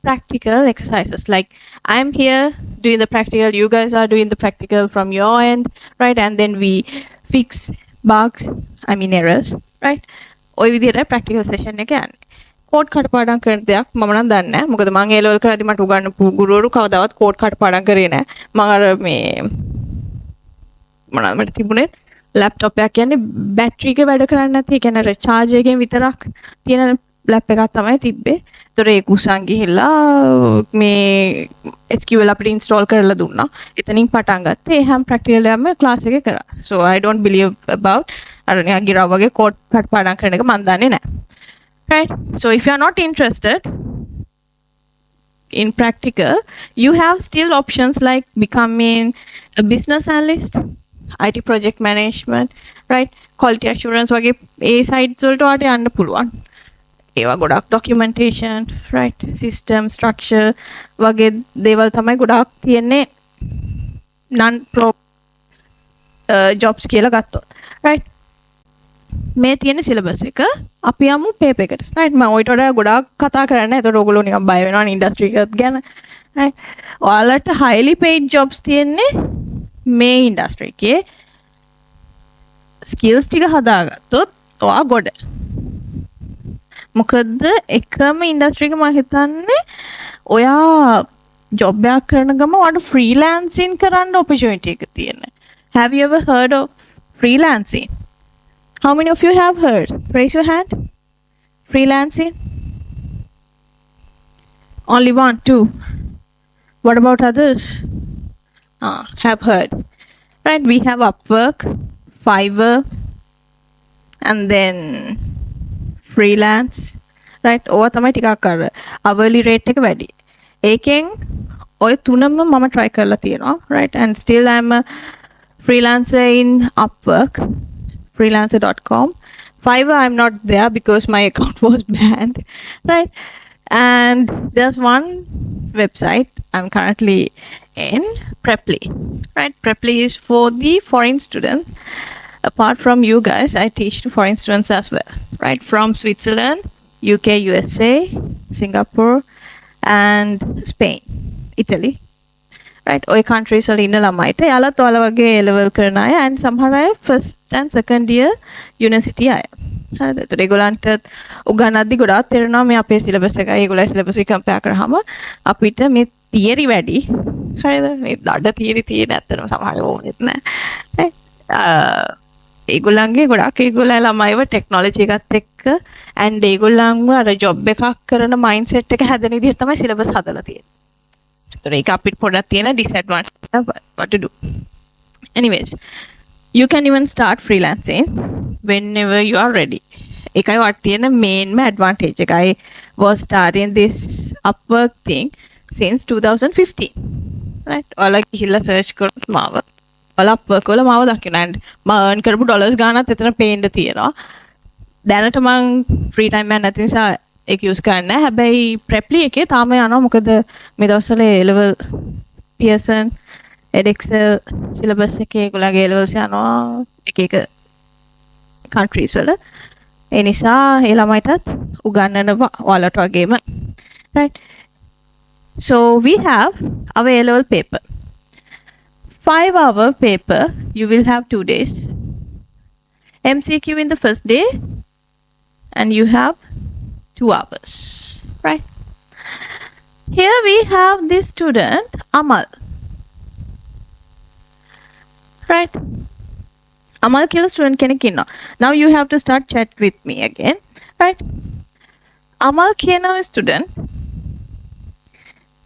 practical exercises. Like I'm here doing the practical, you guys are doing the practical from your end, right. And then we fix bugs, errors, right. ඔය විදිහට practical session එක යන්නේ. Code කටපාඩම් කරන දෙයක් මම නම් දන්නේ නැහැ. මොකද මම ඒ ලෙවල් කරද්දි මට උගන්වපු ගුරුවරු කවදාවත් කෝඩ් කටපාඩම් කරේ නැහැ. මම අර මේ මොනවද මට තිබුණේ ලැප්ටොප් එකක් කියන්නේ බැටරි එක වැඩ කරන්නේ නැති. ඒ කියන්නේ අර charge එකෙන් විතරක් තියෙන ලැප් එකක් තමයි තිබ්බේ. ඒතර ඒක උසන් ගිහිල්ලා මේ SQL අපිට install කරලා දුන්නා. එතනින් පටන් ගත්තා. ඒ හැම practical එකක්ම class එකේ කරා. So I don't believe about අර නිකන් ගිරා වගේ කෝඩ් කටපාඩම් කරන එක මම දන්නේ නැහැ. Right? So if you are not interested in practical, you have still options like becoming a business analyst, IT project management, right? Quality assurance වගේ ඒ sites වලට ඔයාලට යන්න පුළුවන්. ඒවා ගොඩක් documentation, right? System structure වගේ දේවල් තමයි ගොඩක් තියෙන්නේ non pro jobs කියලා ගත්තොත්. right? මේ තියෙන සිලබස් එක අපි යමු පේපර් එකට. right? මම ඔයිට වඩා ගොඩක් කතා කරන්නේ. ඒතකොට ඔයගොල්ලෝ නිකන් බය වෙනවනේ ඉන්ඩස්ට්‍රි එකත් ගැන. right? ඔයාලට highly paid jobs තියෙන්නේ මේ ඉන්ඩස්ට්‍රි එකේ. skills ටික හදාගත්තොත් ඔයා ගොඩ. මොකද එකම ඉන්ඩස්ට්‍රි එක මම හිතන්නේ ඔයා ජොබ් එකක් කරන ගම ඔයාට ෆ්‍රීලාන්සින් කරන්න opportunity එක තියෙනවා. Have you ever heard of freelancing? How many of you have heard? Raise your hand. Freelancing? Only one, two. What about others? Have heard. Right, we have Upwork, Fiverr, and then freelance. Right, ඕවා තමයි ටිකක් අර hourly rate එක වැඩි. ඒකෙන් ඔය තුනම මම try කරලා තියෙනවා. Right, and still I'm a freelancer in Upwork. Freelancer.com. Fiverr, I'm not there because my account was banned, right? And there's one website I'm currently in, Preply, right? Preply is for the foreign students. Apart from you guys, I teach to foreign students as well, right? From Switzerland, UK, USA, Singapore, and Spain, Italy. Right, ඔය countries වල ඉන්න ළමයිට යාලත් ඔයාලා වගේ A level කරන අය and සමහර අය first and second year university අය. හරිද? ඒතකොට ඒගොල්ලන්ට උගන්වද්දි ගොඩාක් තේරෙනවා මේ අපේ syllabus එකයි ඒගොල්ලෝ syllabus එක compare කරාම අපිට මේ theory වැඩි. හරිද? මේ දඩ theory තියෙන ඇත්තටම සමහර ඕනෙත් නැහැ. ඒගොල්ලන්ගේ ගොඩාක් ඒගොල්ලෝ ළමයිව technology එකත් එක්ක and ඒගොල්ලන්ව අර job එකක් කරන mindset එක හැදෙන විදිහට තමයි syllabus හදලා තියෙන්නේ. So ඒක අපිට පොඩක් තියෙන disadvantage what to do. Anyways, you can even start freelancing whenever you are ready. ඒකයි වට තියෙන main advantage එක. I was starting this Upwork thing since 2015. Right? ඔයාලා ගිහිල්ලා search කරොත් මාව ඔයාලා Upwork වල මාව දකින්න and මම earn කරපු dollars ගානක් එතන පේන්න තියෙනවා. දැනට මම free time එක නැති නිසා ඒක යූස් කරන්න. හැබැයි Preply එකේ තාම යනවා. මොකද මේ දවස්වල A level Pearson edXL syllabus එකේ ඒගොල්ලන්ගේ A levels යනවා එක එක countries වල. ඒ නිසා ඒ ළමයිටත් උගන්වනවා ඔයාලට වගේම. Right? So we have our A level paper. 5-hour paper. You will have 2 days. MCQ in the first day and you have 2 hours, right? Here we have this student Amal, right? Amal kila student kenek inna. Now you have to start chat with me again, right? Amal kena student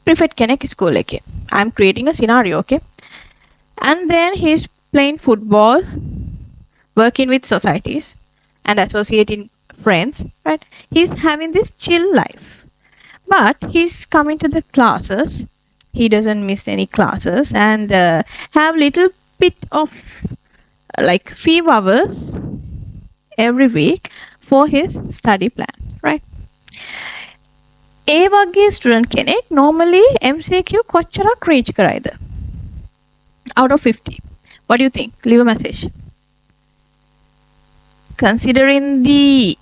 prefect kenek school eke. I'm creating a scenario, okay? And then he's playing football, working with societies and associating friends, right? He's having this chill life, but he's coming to the classes. He doesn't miss any classes and have little bit of like few hours every week for his study plan, right? ඒ වගේ student කෙනෙක් normally MCQ කොච්චරක් reach කරයිද? Out of 50. What do you think? Leave a message. Considering the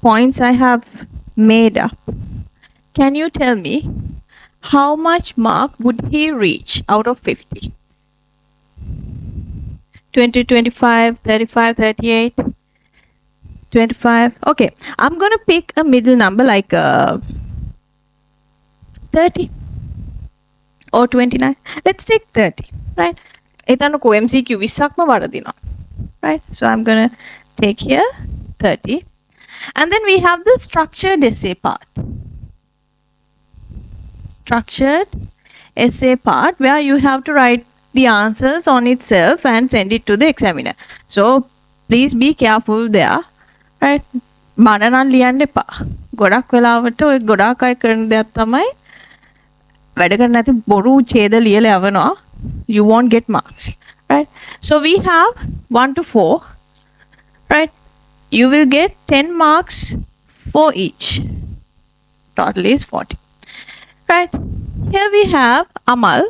points I have made up, can you tell me how much mark would he reach out of 50? 20, 25, 35, 38, 25. Okay, I'm gonna pick a middle number like 30 or 29. Let's take 30, right? එතනකෝ MCQ 20ක්ම වරදිනවා. Right? So I'm gonna take here 30. And then we have the structured essay part. Structured essay part where you have to write the answers on itself and send it to the examiner. So please be careful there. Right? මනනන් ලියන්න එපා. ගොඩක් වෙලාවට ඔය ගොඩාක් අය කරන දෙයක් තමයි වැඩ කරන්න නැති බොරු ඡේද ලියලා යවනවා. You won't get marks. Right? So we have 1 to 4. Right? You will get 10 marks for each. Total is 40. Right? Here we have Amal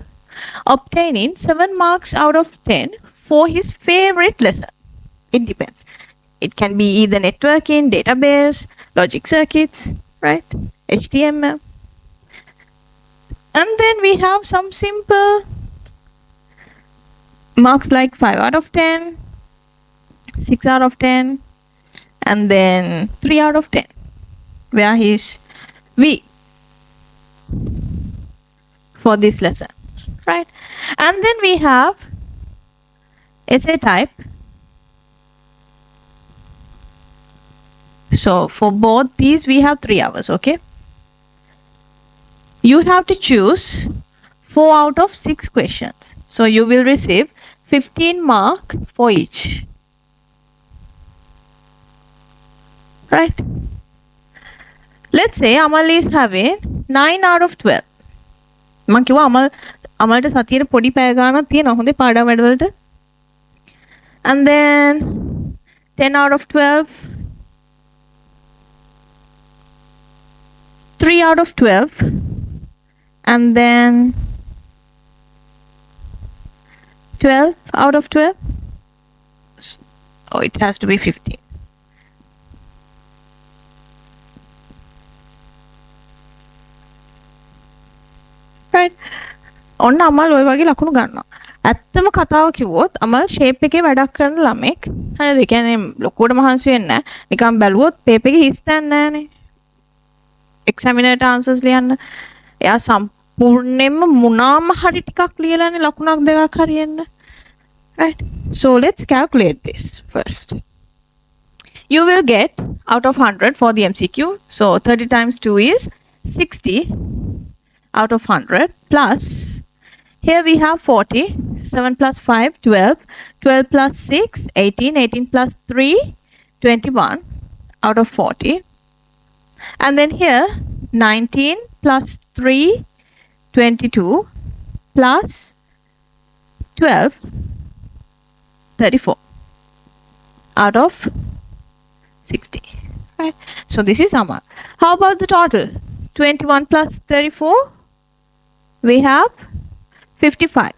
obtaining 7 marks out of 10 for his favorite lesson. It depends. It can be either networking, database, logic circuits, right? HTML. And then we have some simple marks like 5 out of 10, 6 out of 10, and then 3 out of 10, where he's weak for this lesson, right? And then we have essay type. So for both these we have 3 hours, okay? You have to choose 4 out of 6 questions. So you will receive 15 mark for each. Right? Let's say Amal is having 9 out of 12. මම කිව්වා අමල්ට සතියේ පොඩි පැය ගානක් තියෙනවා හොඳේ පාඩම් වැඩවලට. And then 10 out of 12, 3 out of 12, and then 12 out of 12. Oh, it has to be 15. Right? ඔන්න අමල් ඔය වගේ ලකුණු ගන්නවා. ඇත්තම කතාව කිව්වොත් අමල් ෂේප් එකේ වැඩක් කරන ළමෙක්. හරිද? ඒ කියන්නේ ලොකුවට මහන්සි වෙන්නේ නැහැ. නිකන් බැලුවොත් පේපර් එකේ හිස්තන් නැහනේ. එක්සැමිනර්ට ආන්සර්ස් ලියන්න. එයා සම්පූර්ණයෙන්ම මොනාම හරි ටිකක් ලියලානේ ලකුණක් දෙකක් හරියන්න. Right? So let's calculate this first. You will get out of 100 for the MCQ. So 30 times 2 is 60 out of 100 plus here we have 40, 7 plus 5, 12, 12 plus 6, 18, 18 plus 3, 21 out of 40. And then here 19 plus 3, 22 plus 12, 34 out of 60. Right? So this is Amal. How about the total? 21 plus 34, we have 55.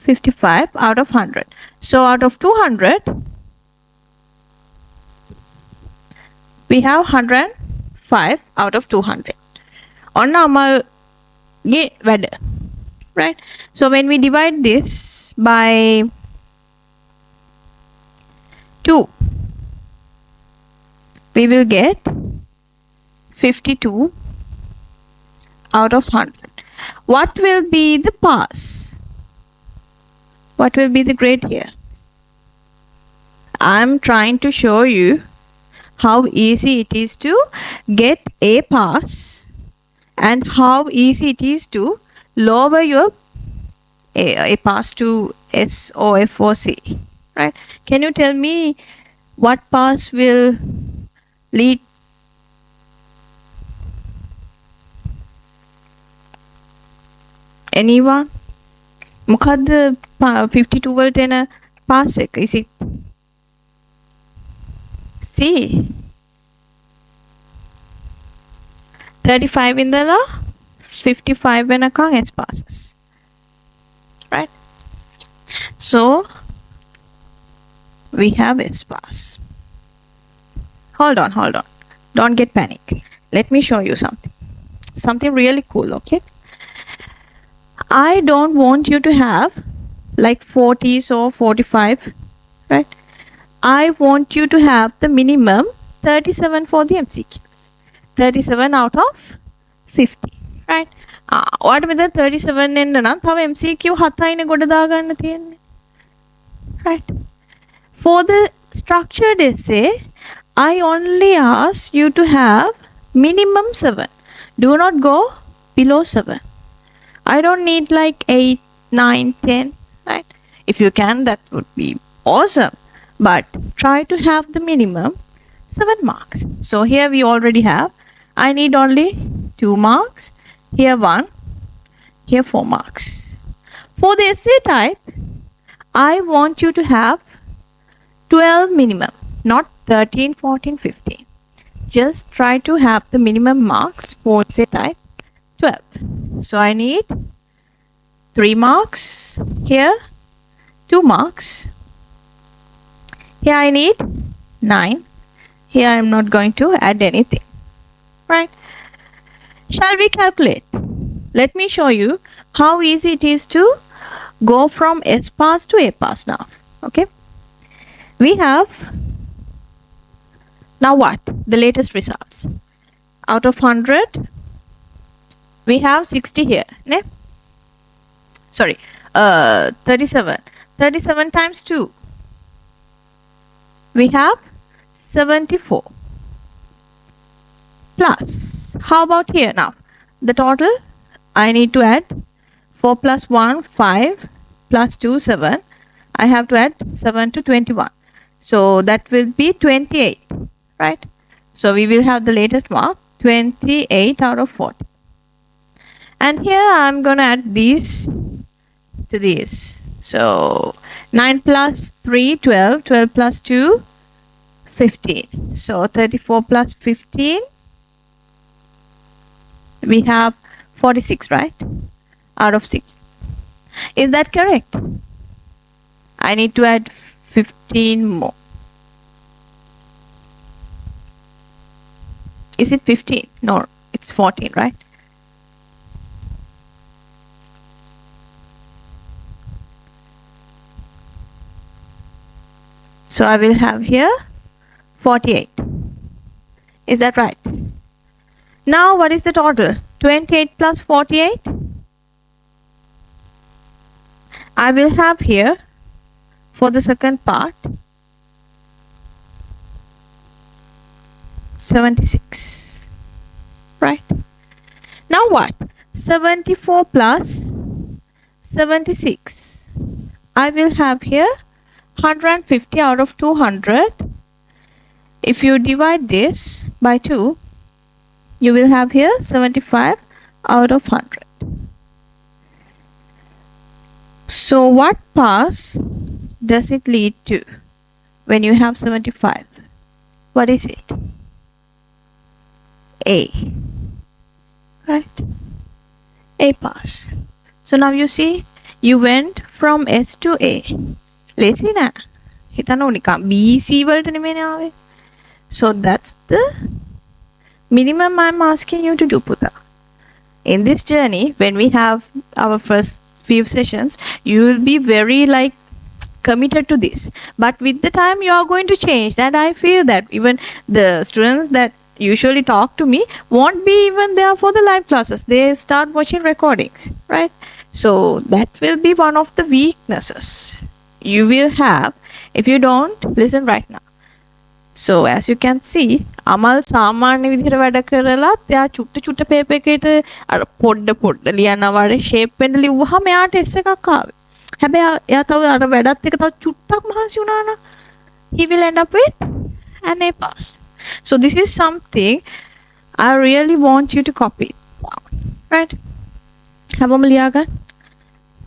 55 out of 100. So out of 200, we have 105 out of 200. On Amal ye weda. Right? So when we divide this by 2, we will get 52 out of 100. What will be the pass? What will be the grade here? I'm trying to show you how easy it is to get a pass and how easy it is to lower your a pass to S or F or C. Right? Can you tell me what pass will lead? Anyone? මොකද්ද 52 වලට එන pass එක? Is it C? 35 ඉඳලා 55 වෙනකන් S passes. Right? So we have S pass. Hold on. Don't get panic. Let me show you something. Something really cool, okay? I don't want you to have like 40s or 45, right? I want you to have the minimum 37 for the MCQs. 37 out of 50, right? ඔයාට මෙතන 37 එන්න නම් තව MCQ 7යිනේ ගොඩ දාගන්න තියෙන්නේ. Right? For the structured essay, I only ask you to have minimum 7. Do not go below 7. I don't need like 8, 9, 10, right? If you can, that would be awesome. But try to have the minimum 7 marks. So here we already have, I need only 2 marks. Here 1, here 4 marks. For the essay type, I want you to have 12 minimum, not 13, 14, 15. Just try to have the minimum marks for essay type 12. So I need 3 marks here, 2 marks. Here I need 9. Here I am not going to add anything, right? Shall we calculate? Let me show you how easy it is to go from S pass to A pass now. Okay. We have now what? The latest results. Out of 100, we have 60 here. Ne? Sorry, 37. 37 times 2. We have 74. Plus, how about here now? The total, I need to add 4 plus 1, 5, plus 2, 7. I have to add 7 to 21. So that will be 28, right? So we will have the latest mark, 28 out of 40. And here I'm going to add these to these. So 9 plus 3, 12, 12 plus 2, 15. So 34 plus 15, we have 46, right? Out of 6. Is that correct? I need to add 15 more. Is it 15? No, it's 14, right? So I will have here 48. Is that right? Now what is the total? 28 plus 48. I will have here for the second part 76, right? Now what? 74 plus 76. I will have here 150 out of 200. If you divide this by 2, you will have here 75 out of 100. So what pass does it lead to when you have 75? What is it? A, right? A pass. So now you see, you went from S to A. Lazy na? Hitano nikam BC වලට නෙමෙයි ආවේ. So that's the minimum I'm asking you to do, Puta. In this journey, when we have our first few sessions, you will be very like committed to this. But with the time, you are going to change. That I feel that even the students that usually talk to me won't be even there for the live classes. They start watching recordings, right? So that will be one of the weaknesses you will have if you don't listen right now. So as you can see, Amal සාමාන්‍ය විදිහට වැඩ කරලත් එයා චුට්ට paper එකේට අර පොඩ්ඩ ලියනවා වගේ shape වෙන්න ලිව්වහම එයාට S එකක් ආවේ. හැබැයි එයා තව අර වැඩත් එක තව චුට්ටක් මහන්සි වුණා නම් he will end up with an A pass. So this is something I really want you to copy down, right? හැමෝම ලියාගන්න.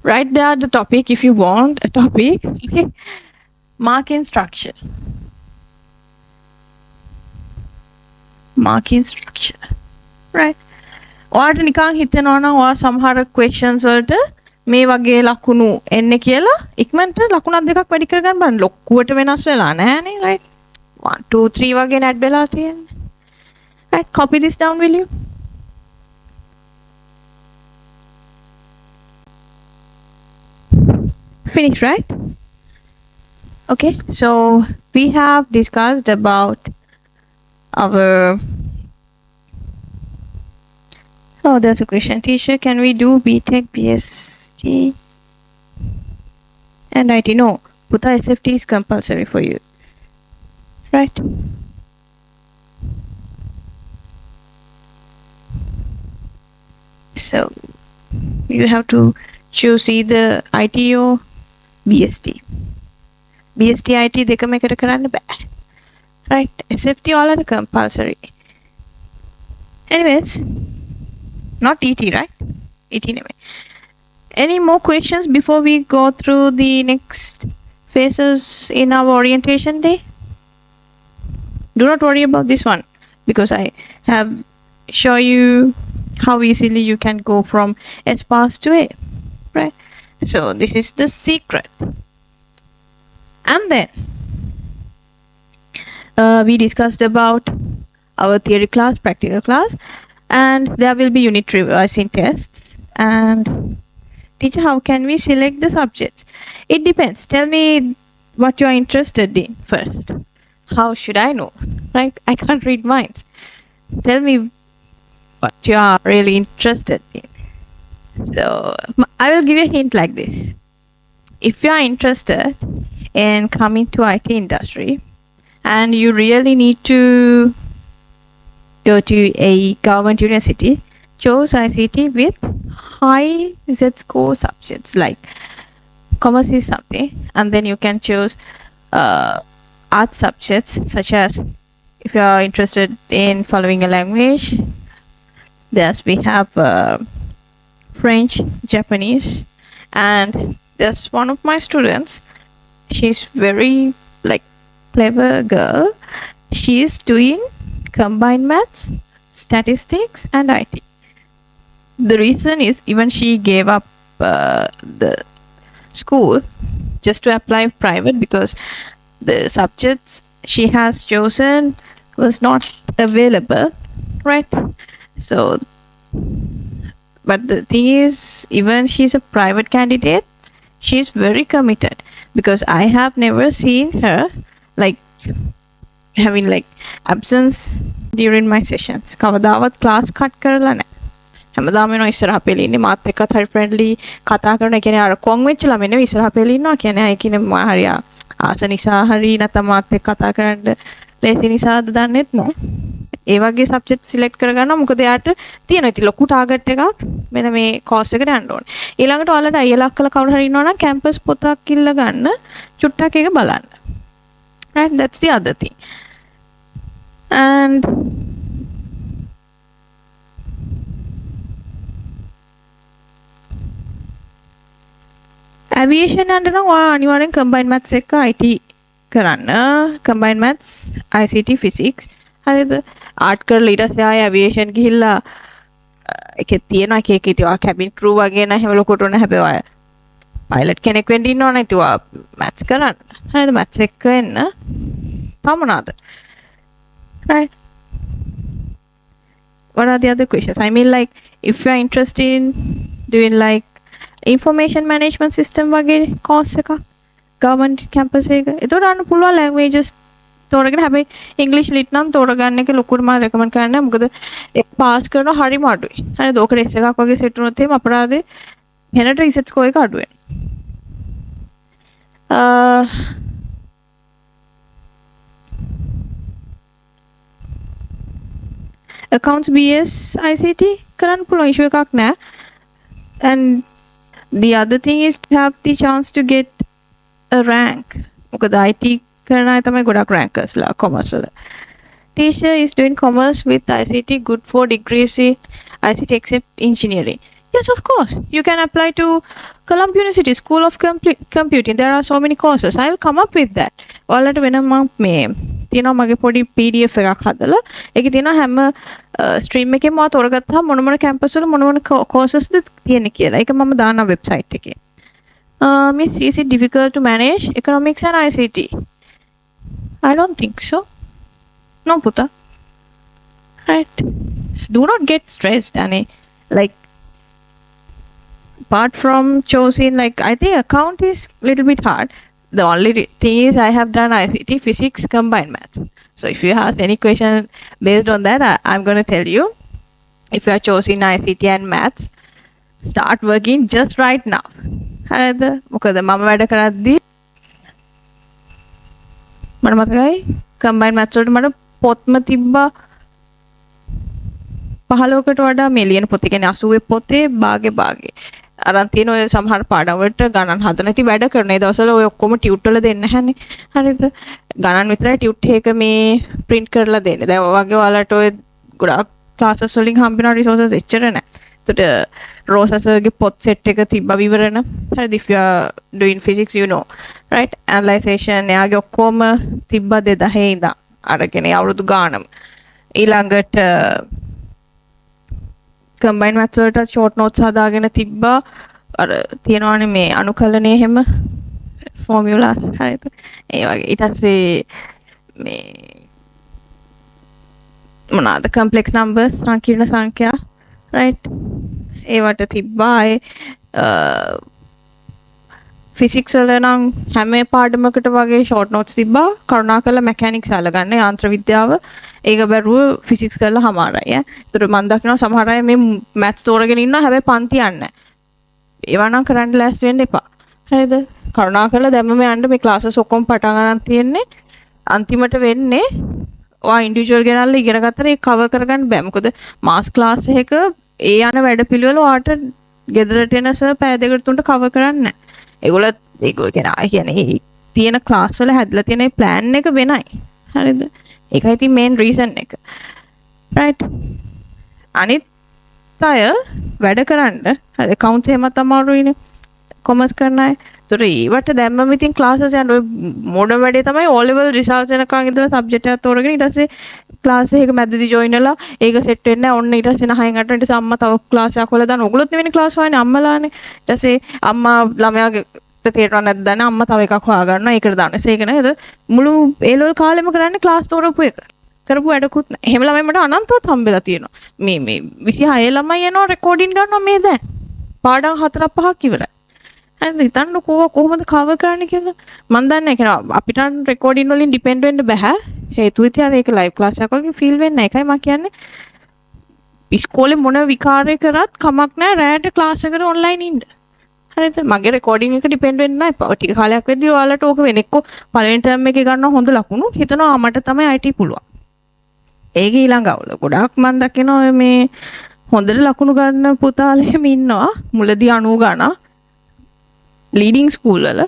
Write there the topic if you want a topic, okay? Marking structure. Marking structure, right? ඔයාට නිකන් හිතෙනවා නම් ඔයා සමහර questions වලට මේ වගේ ලකුණු එන්නේ කියලා ඉක්මනට ලකුණක් දෙකක් වැඩි කරගන්න බලන්න. ලොකුවට වෙනස් වෙලා නැහැනේ, right? 1 2 3 වගේ නැට් වෙලා තියෙන්නේ. Right, copy this down, will you? Finish, right? Okay, so we have discussed about our. Oh, there's a question. Teacher, can we do BTech, BST, and IT? No, Puta SFT is compulsory for you, right? So you have to choose either IT or BST. BST IT දෙකම එකට කරන්න බෑ. Right? SFT all are compulsory. Anyways, not ET, right? ET නෙමෙයි. Any more questions before we go through the next phases in our orientation day? Do not worry about this one because I have show you how easily you can go from S pass to A, right? So this is the secret. And then we discussed about our theory class, practical class, and there will be unit revising tests. And teacher, how can we select the subjects? It depends. Tell me what you are interested in first. How should I know? Right? I can't read minds. Tell me what you are really interested in. So I will give you a hint like this. If you are interested in coming to IT industry and you really need to go to a government university, choose ICT with high Z-score subjects like commerce is something, and then you can choose art subjects such as if you are interested in following a language. There's we have French, Japanese, and there's one of my students. She's very like clever girl. She's doing combined maths, statistics, and IT. The reason is even she gave up the school just to apply private because the subjects she has chosen was not available, right? So, but the thing is, even she's a private candidate, she's very committed because I have never seen her like having like absence during my sessions. කවදාවත් class cut කරලා නැහැ. හැමදාම වෙනවා ඉස්සරහ පෙළේ ඉන්නේ මාත් එක්කත් හරි friendly කතා කරන. ඒ කියන්නේ අර කොන් වෙච්ච ළමයි නෙවෙයි ඉස්සරහ පෙළේ ඉන්නවා කියන්නේ. ඒ කියන්නේ මම හරි ආස නිසා හරි නැත්නම් මාත් එක්ක කතා කරන්න ලේසි නිසාද දන්නෙත් නැහැ. ඒ වගේ සබ්ජෙක්ට් සිලෙක්ට් කරගන්නවා මොකද එයාට තියෙනවා ඉතින් ලොකු ටාගට් එකක් මෙන්න මේ කෝස් එකට යන්න ඕනේ. ඊළඟට ඔයාලට අයියලක් කළ කවුරු හරි ඉන්නවා නම් කැම්පස් පොතක් ඉල්ල ගන්න චුට්ටක් එක බලන්න. Right, that's the other thing. And aviation යන්න නම් ඔයා අනිවාර්යෙන් combined maths එක IT කරන්න. combined maths, ICT, physics. හරිද? ආර්ට් කරලා ඊට පස්සේ ආයේ aviation ගිහිල්ලා එකේ තියෙනවා එක එක ඉතින් ඔයා cabin crew වගේ නෑ හැම ලොකුට ඕන හැබැයි ඔයා pilot කෙනෙක් වෙන්න ඉන්නවනේ ඉතින් ඔයා maths කරන්න. හරිද? maths එක එන්න පමණද? Right? What are the other questions? I mean like if you are interested in doing like information management system වගේ course එකක් government campus එක. ඒතකොට අන්න පුළුවන් languages තෝරගෙන හැබැයි English lit නම් තෝරගන්න එක ලොකුට මම recommend කරන්නේ මොකද ඒක pass කරන හරිම අඩුයි. හරිද? ඕකට S එකක් වගේ set වුණොත් එහෙම අපරාධේ වෙනට reset score එක අඩු වෙනවා. Accounts BS ICT කරන්න පුළුවන් issue එකක් නෑ. And the other thing is to have the chance to get a rank. මොකද IT කරන අය තමයි ගොඩක් rankers ලා commerce වල. Teacher is doing commerce with ICT good for degrees in ICT except engineering. Yes, of course. You can apply to Columbia University School of Computing. There are so many courses. I will come up with that. ඔයාලට වෙනම මේ තියෙනවා මගේ පොඩි PDF එකක් හදලා. ඒකේ තියෙනවා හැම stream එකේම ඔයා තෝරගත්තාම මොන මොන campus වල මොන මොන courses ද තියෙන්නේ කියලා. ඒක මම දානවා website එකේ. Miss, is it difficult to manage economics and ICT? I don't think so. No, Puta. Right. Do not get stressed, Annie. Like, apart from choosing, like, I think account is little bit hard. The only thing is I have done ICT, physics, combined maths. So if you have any question based on that, I'm going to tell you. If you are choosing ICT and maths, start working just right now. හරිද? මොකද මම වැඩ කරද්දී මට මතකයි combined maths වලට මට පොත්ම තිබ්බා 15කට වඩා මිලියන පොත්. කියන්නේ 80 පොතේ භාගේ අරන් තියෙන ඔය සමහර පාඩම් වලට ගණන් හදන ඉතින් වැඩ කරන ඒ දවස්වල ඔය ඔක්කොම ටියුට් වල දෙන්නේ නැහැනේ. හරිද? ගණන් විතරයි ටියුට් එක මේ print කරලා දෙන්නේ. දැන් වගේ ඔයාලට ඔය ගොඩාක් classes වලින් හම්බෙන resources එච්චර නැහැ. ඒකට රෝසස්ගේ පොත් සෙට් එක තිබ්බා විවරණ. හරිද? if you are doing physics, you know, right? analyzation එයාගේ ඔක්කොම තිබ්බා 2000 ඉඳන් අරගෙන අවුරුදු ගානම. ඊළඟට combined maths වලට short notes හදාගෙන තිබ්බා. අර තියෙනවානේ මේ අනුකලනයේ හැම formulas. හරිද? ඒ වගේ ඊට පස්සේ මේ මොනවාද complex numbers, සංකීර්ණ සංඛ්‍යා, right? ඒවට තිබ්බා. ෆිසික්ස් වල නම් හැම පාඩමකට වගේ short notes තිබ්බා. කරුණාකරලා mechanics අල්ලගන්න, යාන්ත්‍ර විද්‍යාව. ඒක බැරුව ෆිසික්ස් කරලා හමාරයි. ඒතර මම දකිනවා සමහර අය මේ maths තෝරගෙන ඉන්නවා හැබැයි පන්ති යන්නේ නැහැ. ඒවා නම් කරන්න ලෑස්ති වෙන්න එපා. හරිද? කරුණාකරලා දැම්මම යන්න මේ classes ඔක්කොම පටන් ගන්න තියෙන්නේ. අන්තිමට වෙන්නේ ඔයා ඉන්ඩිවිජුවල් ගෙනල්ලා ඉගෙන ගත්තට ඒක කවර් කරගන්න බෑ. මොකද මාස් ක්ලාස් එකක ඒ යන වැඩපිළිවෙල ඔයාට ගෙදරට එන සර් පැය දෙකකට තුනට කවර් කරන්නේ නැහැ. ඒගොල්ලෝ කියන්නේ තියෙන ක්ලාස් වල හැදලා තියෙන ප්ලෑන් එක වෙනයි. හරිද? ඒකයි ඉතින් මේන් රීසන් එක. රයිට්? අනිත් අය වැඩ කරන්න හරි accounts එහෙමත් අමාරුයිනේ. කොමර්ස් කරන අය. ඒතර ඒවට දැම්මම ඉතින් ක්ලාසස් යන ඔය මොඩර්න් වැඩේ තමයි O level results එනකන් ඉඳලා සබ්ජෙක්ට් එකක් තෝරගෙන ඊට පස්සේ ක්ලාස් එකක මැදදී ජොයින් වෙලා ඒක සෙට් වෙන්නේ නැහැ. ඔන්න ඊට පස්සේ 9න් 8ට ඊට පස්සේ අම්මා තව ක්ලාස් එකක් හොයලා දාන. ඔයගොල්ලොත් නෙවෙයි ක්ලාස් හොයන්නේ අම්මලානේ. ඊට පස්සේ අම්මා ළමයාගේ තේරෙන්නේ නැද්ද දන්නේ අම්මා තව එකක් හොයා ගන්නවා. ඒකට දාන්න. ඒක නේද? මුළු A level කාලෙම කරන්නේ ක්ලාස් තෝරපු එක. කරපු වැඩකුත් නැහැ. එහෙම ළමයි මට අනන්තවත් හම්බෙලා තියෙනවා. මේ 26 ළමයි එනවා රෙකෝඩින් ගන්නවා මේ දැන්. පාඩම් 4-5ක් ඉවරයි. හරිද? හිතන්න කොහොමද කවර් කරන්න කියලා. මම දන්නේ නැහැ කියනවා අපිට රෙකෝඩින් වලින් ඩිපෙන්ඩ් වෙන්න බෑ. හේතුව ඉතින් අර ඒක ලයිව් ක්ලාස් එකක් වගේ ෆීල් වෙන්නේ නැහැ. ඒකයි මම කියන්නේ. ඉස්කෝලේ මොන විකාරය කරත් කමක් නැහැ රැයට ක්ලාස් එකට ඔන්ලයින් ඉන්න. හරිද? මගේ රෙකෝඩින් එක ඩිපෙන්ඩ් වෙන්නේ නැහැ. ටික කාලයක් වෙද්දී ඔයාලට ඕක වෙන එක්ක පළවෙනි ටර්ම් එකේ ගන්න හොඳ ලකුණු හිතනවා මට තමයි IT පුළුවන්. ඒක ඊළඟ අවුල. ගොඩාක් මම දකිනවා මේ හොඳට ලකුණු ගන්න පුතාලෙම ඉන්නවා. මුලදී 90 ගණන් ලීඩිං ස්කූල් වල.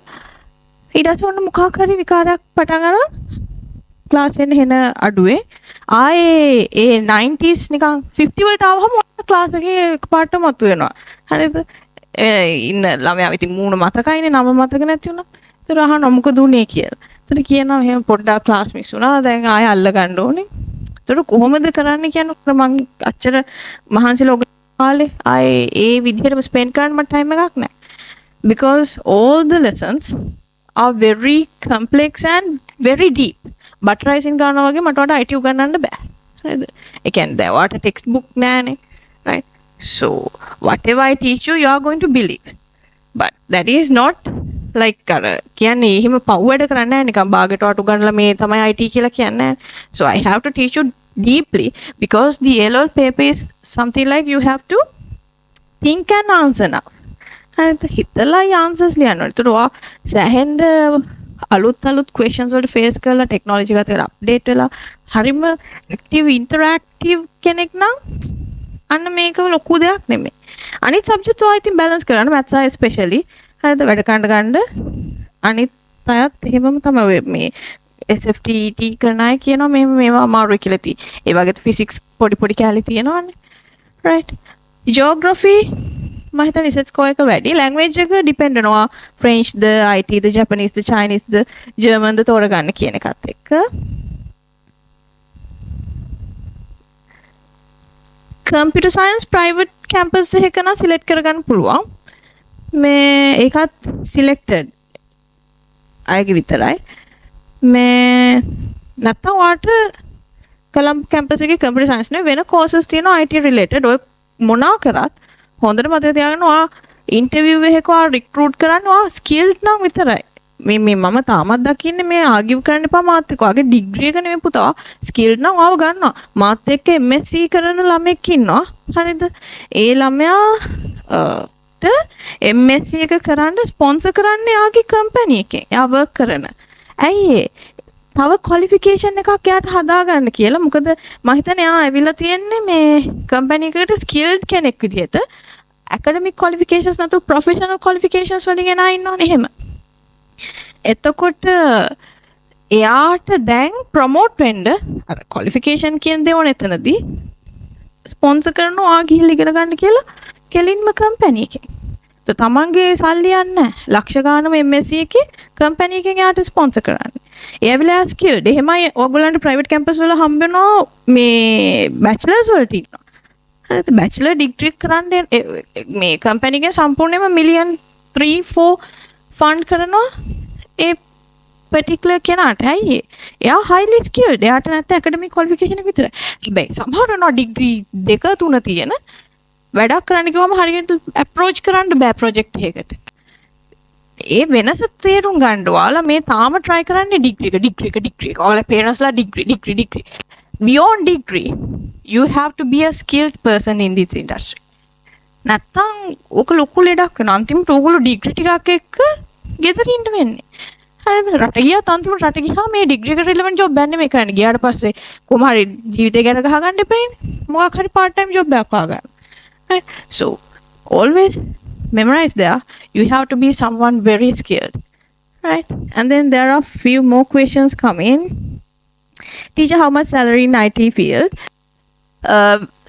ඊට පස්සේ ඔන්න මොකක් හරි විකාරයක් පටන් අරන් ක්ලාස් එකේ එන අඩුවේ ආයේ ඒ 90s නිකන් 50 වලට ආවම ක්ලාස් එකේ එකපාරට මතු වෙනවා. හරිද? ඉන්න ළමයා ඉතින් මූණ මතකයිනේ නම මතක නැති වුණා. ඒතර අහනවා මොකද උනේ කියලා. ඒතර කියනවා එහෙම පොඩ්ඩක් ක්ලාස් මිස් වුණා. දැන් ආයෙ අල්ල ගන්න ඕනේ. ඒතර කොහොමද කරන්න කියන්නේ මම අච්චර මහන්සිලා ඔග කාලේ ආයේ ඒ විදිහටම ස්පෙන්ඩ් කරන්න මට ටයිම් එකක් නැහැ. Because all the lessons are very complex and very deep. Butterizing ගන්නවා වගේ මට වඩා IT උගන්නන්න බෑ. හරිද? ඒ කියන්නේ දැන් ඔයාට ටෙක්ස්ට් බුක් නෑනේ. right? So whatever I teach you, you are going to believe. But that is not like අර කියන්නේ එහෙම පව් වැඩ කරන්නේ නැහැ නිකන් බාගෙට වට උගන්නලා මේ තමයි IT කියලා කියන්නේ. So I have to teach you deeply because the A-level paper is something like you have to think and answer now. හරිද? හිතලා answers ලියන්න ඕනේ. ඒතර ඔයා සෑහෙන්න අලුත් questions වලට face කරලා ටෙක්නොලොජි එකත් එක්ක අප්ඩේට් වෙලා හරිම active interactive කෙනෙක් නම් අන්න මේක ලොකු දෙයක් නෙමෙයි. අනිත් subjects ඔයා ඉතින් balance කරන්න maths අය especially හරිද වැඩ ගන්න අනිත් අයත් එහෙමම තමයි මේ SFT ET කරන අය කියනවා මේවා අමාරුයි කියලා තියෙයි. ඒ වගේ physics පොඩි කැලේ තියෙනවානේ. right? geography මම හිතන්නේ රිසර්ච් ස්කෝර් එක වැඩි. ලැන්ග්වේජ් එක ඩිපෙන්ඩ් වෙනවා. ෆ්‍රෙන්ච් ද, IT ද, ජපනීස් ද, චයිනීස් ද, ජර්මන් ද තෝරගන්න කියන එකත් එක්ක. කම්පියුටර් සයන්ස් ප්‍රයිවට් කැම්පස් එකක නම් සිලෙක්ට් කරගන්න පුළුවන්. මේ ඒකත් සිලෙක්ටඩ් අයගේ විතරයි. මේ නැත්නම් වාට කොළඹ කැම්පස් එකේ කම්පියුටර් සයන්ස් නේ වෙන කෝසස් තියෙනවා IT රිලේටඩ්. ඔය මොනවා කරත් හොඳට මතක තියාගන්න ඔයා ඉන්ටර්විව් එකක රික්රූට් කරන්නේ ස්කිල්ඩ් නම් විතරයි. මේ මම තාමත් දකින්නේ මේ ආගිව් කරන්න එපා මාත් එක්ක. ඔයාගේ ඩිග්‍රී එක නෙමෙයි පුතා. ස්කිල්ඩ් නම් ආව ගන්නවා. මාත් එක්ක MSc කරන ළමෙක් ඉන්නවා. හරිද? ඒ ළමයා MSc එක කරන්න ස්පොන්සර් කරන්නේ යාගේ කම්පැනි එකෙන්. එයා වර්ක් කරන. ඇයි තව ක්වොලිෆිකේෂන් එකක් එයාට හදාගන්න කියලා. මොකද මම හිතන්නේ එයා ඇවිල්ලා තියෙන්නේ මේ කම්පැනි එකට ස්කිල්ඩ් කෙනෙක් විදියට. academic qualifications නැතු professional qualifications වලින් එනා ඉන්නවනේ එහෙම. එතකොට එයාට දැන් ප්‍රොමෝට් වෙන්න අර qualification කියන දේ ඕන එතනදී ස්පොන්සර් කරනවා ගිහිල්ලා ඉගෙන ගන්න කියලා කෙලින්ම කම්පැනි එකෙන්. તો තමන්ගේ සල්ලි යන්නේ ලක්ෂ ගානම MSc එකේ කම්පැනි එකෙන් යාට ස්පොන්සර් කරන්නේ. ඒ ඇවිල්ලා ස්කිල්ඩ්. එහෙමයි ඕගොල්ලන්ට ප්‍රයිවට් කැම්පස් වල හම්බ වෙනවා මේ බැචලර්ස් වලට ඉන්නවා. හරිද? බැචලර් ඩිග්‍රී කරන්න මේ කම්පැනි එකෙන් සම්පූර්ණයෙන්ම මිලියන් 3-4 ෆන්ඩ් කරනවා ඒ particular කෙනාට. ඇයි එයා highly skilled. එයාට නැත්නම් academic qualification එක විතරයි. හැබැයි සමහරවල් ඩිග්‍රී 2-3 තියෙන වැඩක් කරන්න කිව්වම හරියට approach කරන්න බෑ project එකකට. ඒ වෙනස තේරුම් ගන්න ඔයාලා මේ තාම try කරන්නේ degree එක. ඔයාලා parents-ලා degree. Beyond degree, you have to be a skilled person in this industry. නැත්තම් ඔක ලොකු ලෙඩක් වෙනවා. අන්තිමට ඕගොල්ලෝ degree ටිකක් එක්ක ගෙදර ඉන්න වෙන්නේ. හරිද? රට ගියාත් අන්තිමට රට ගියාම මේ degree එකට relevant job බෑනේ මේ කරන්නේ. ගියාට පස්සේ කොහොම හරි ජීවිතය ගැන ගහගන්න එපානේ. මොකක් හරි part time job එකක් හොයාගන්න. Right? So always memorize there. You have to be someone very skilled. Right? And then there are few more questions coming. Teacher, how much salary in IT field?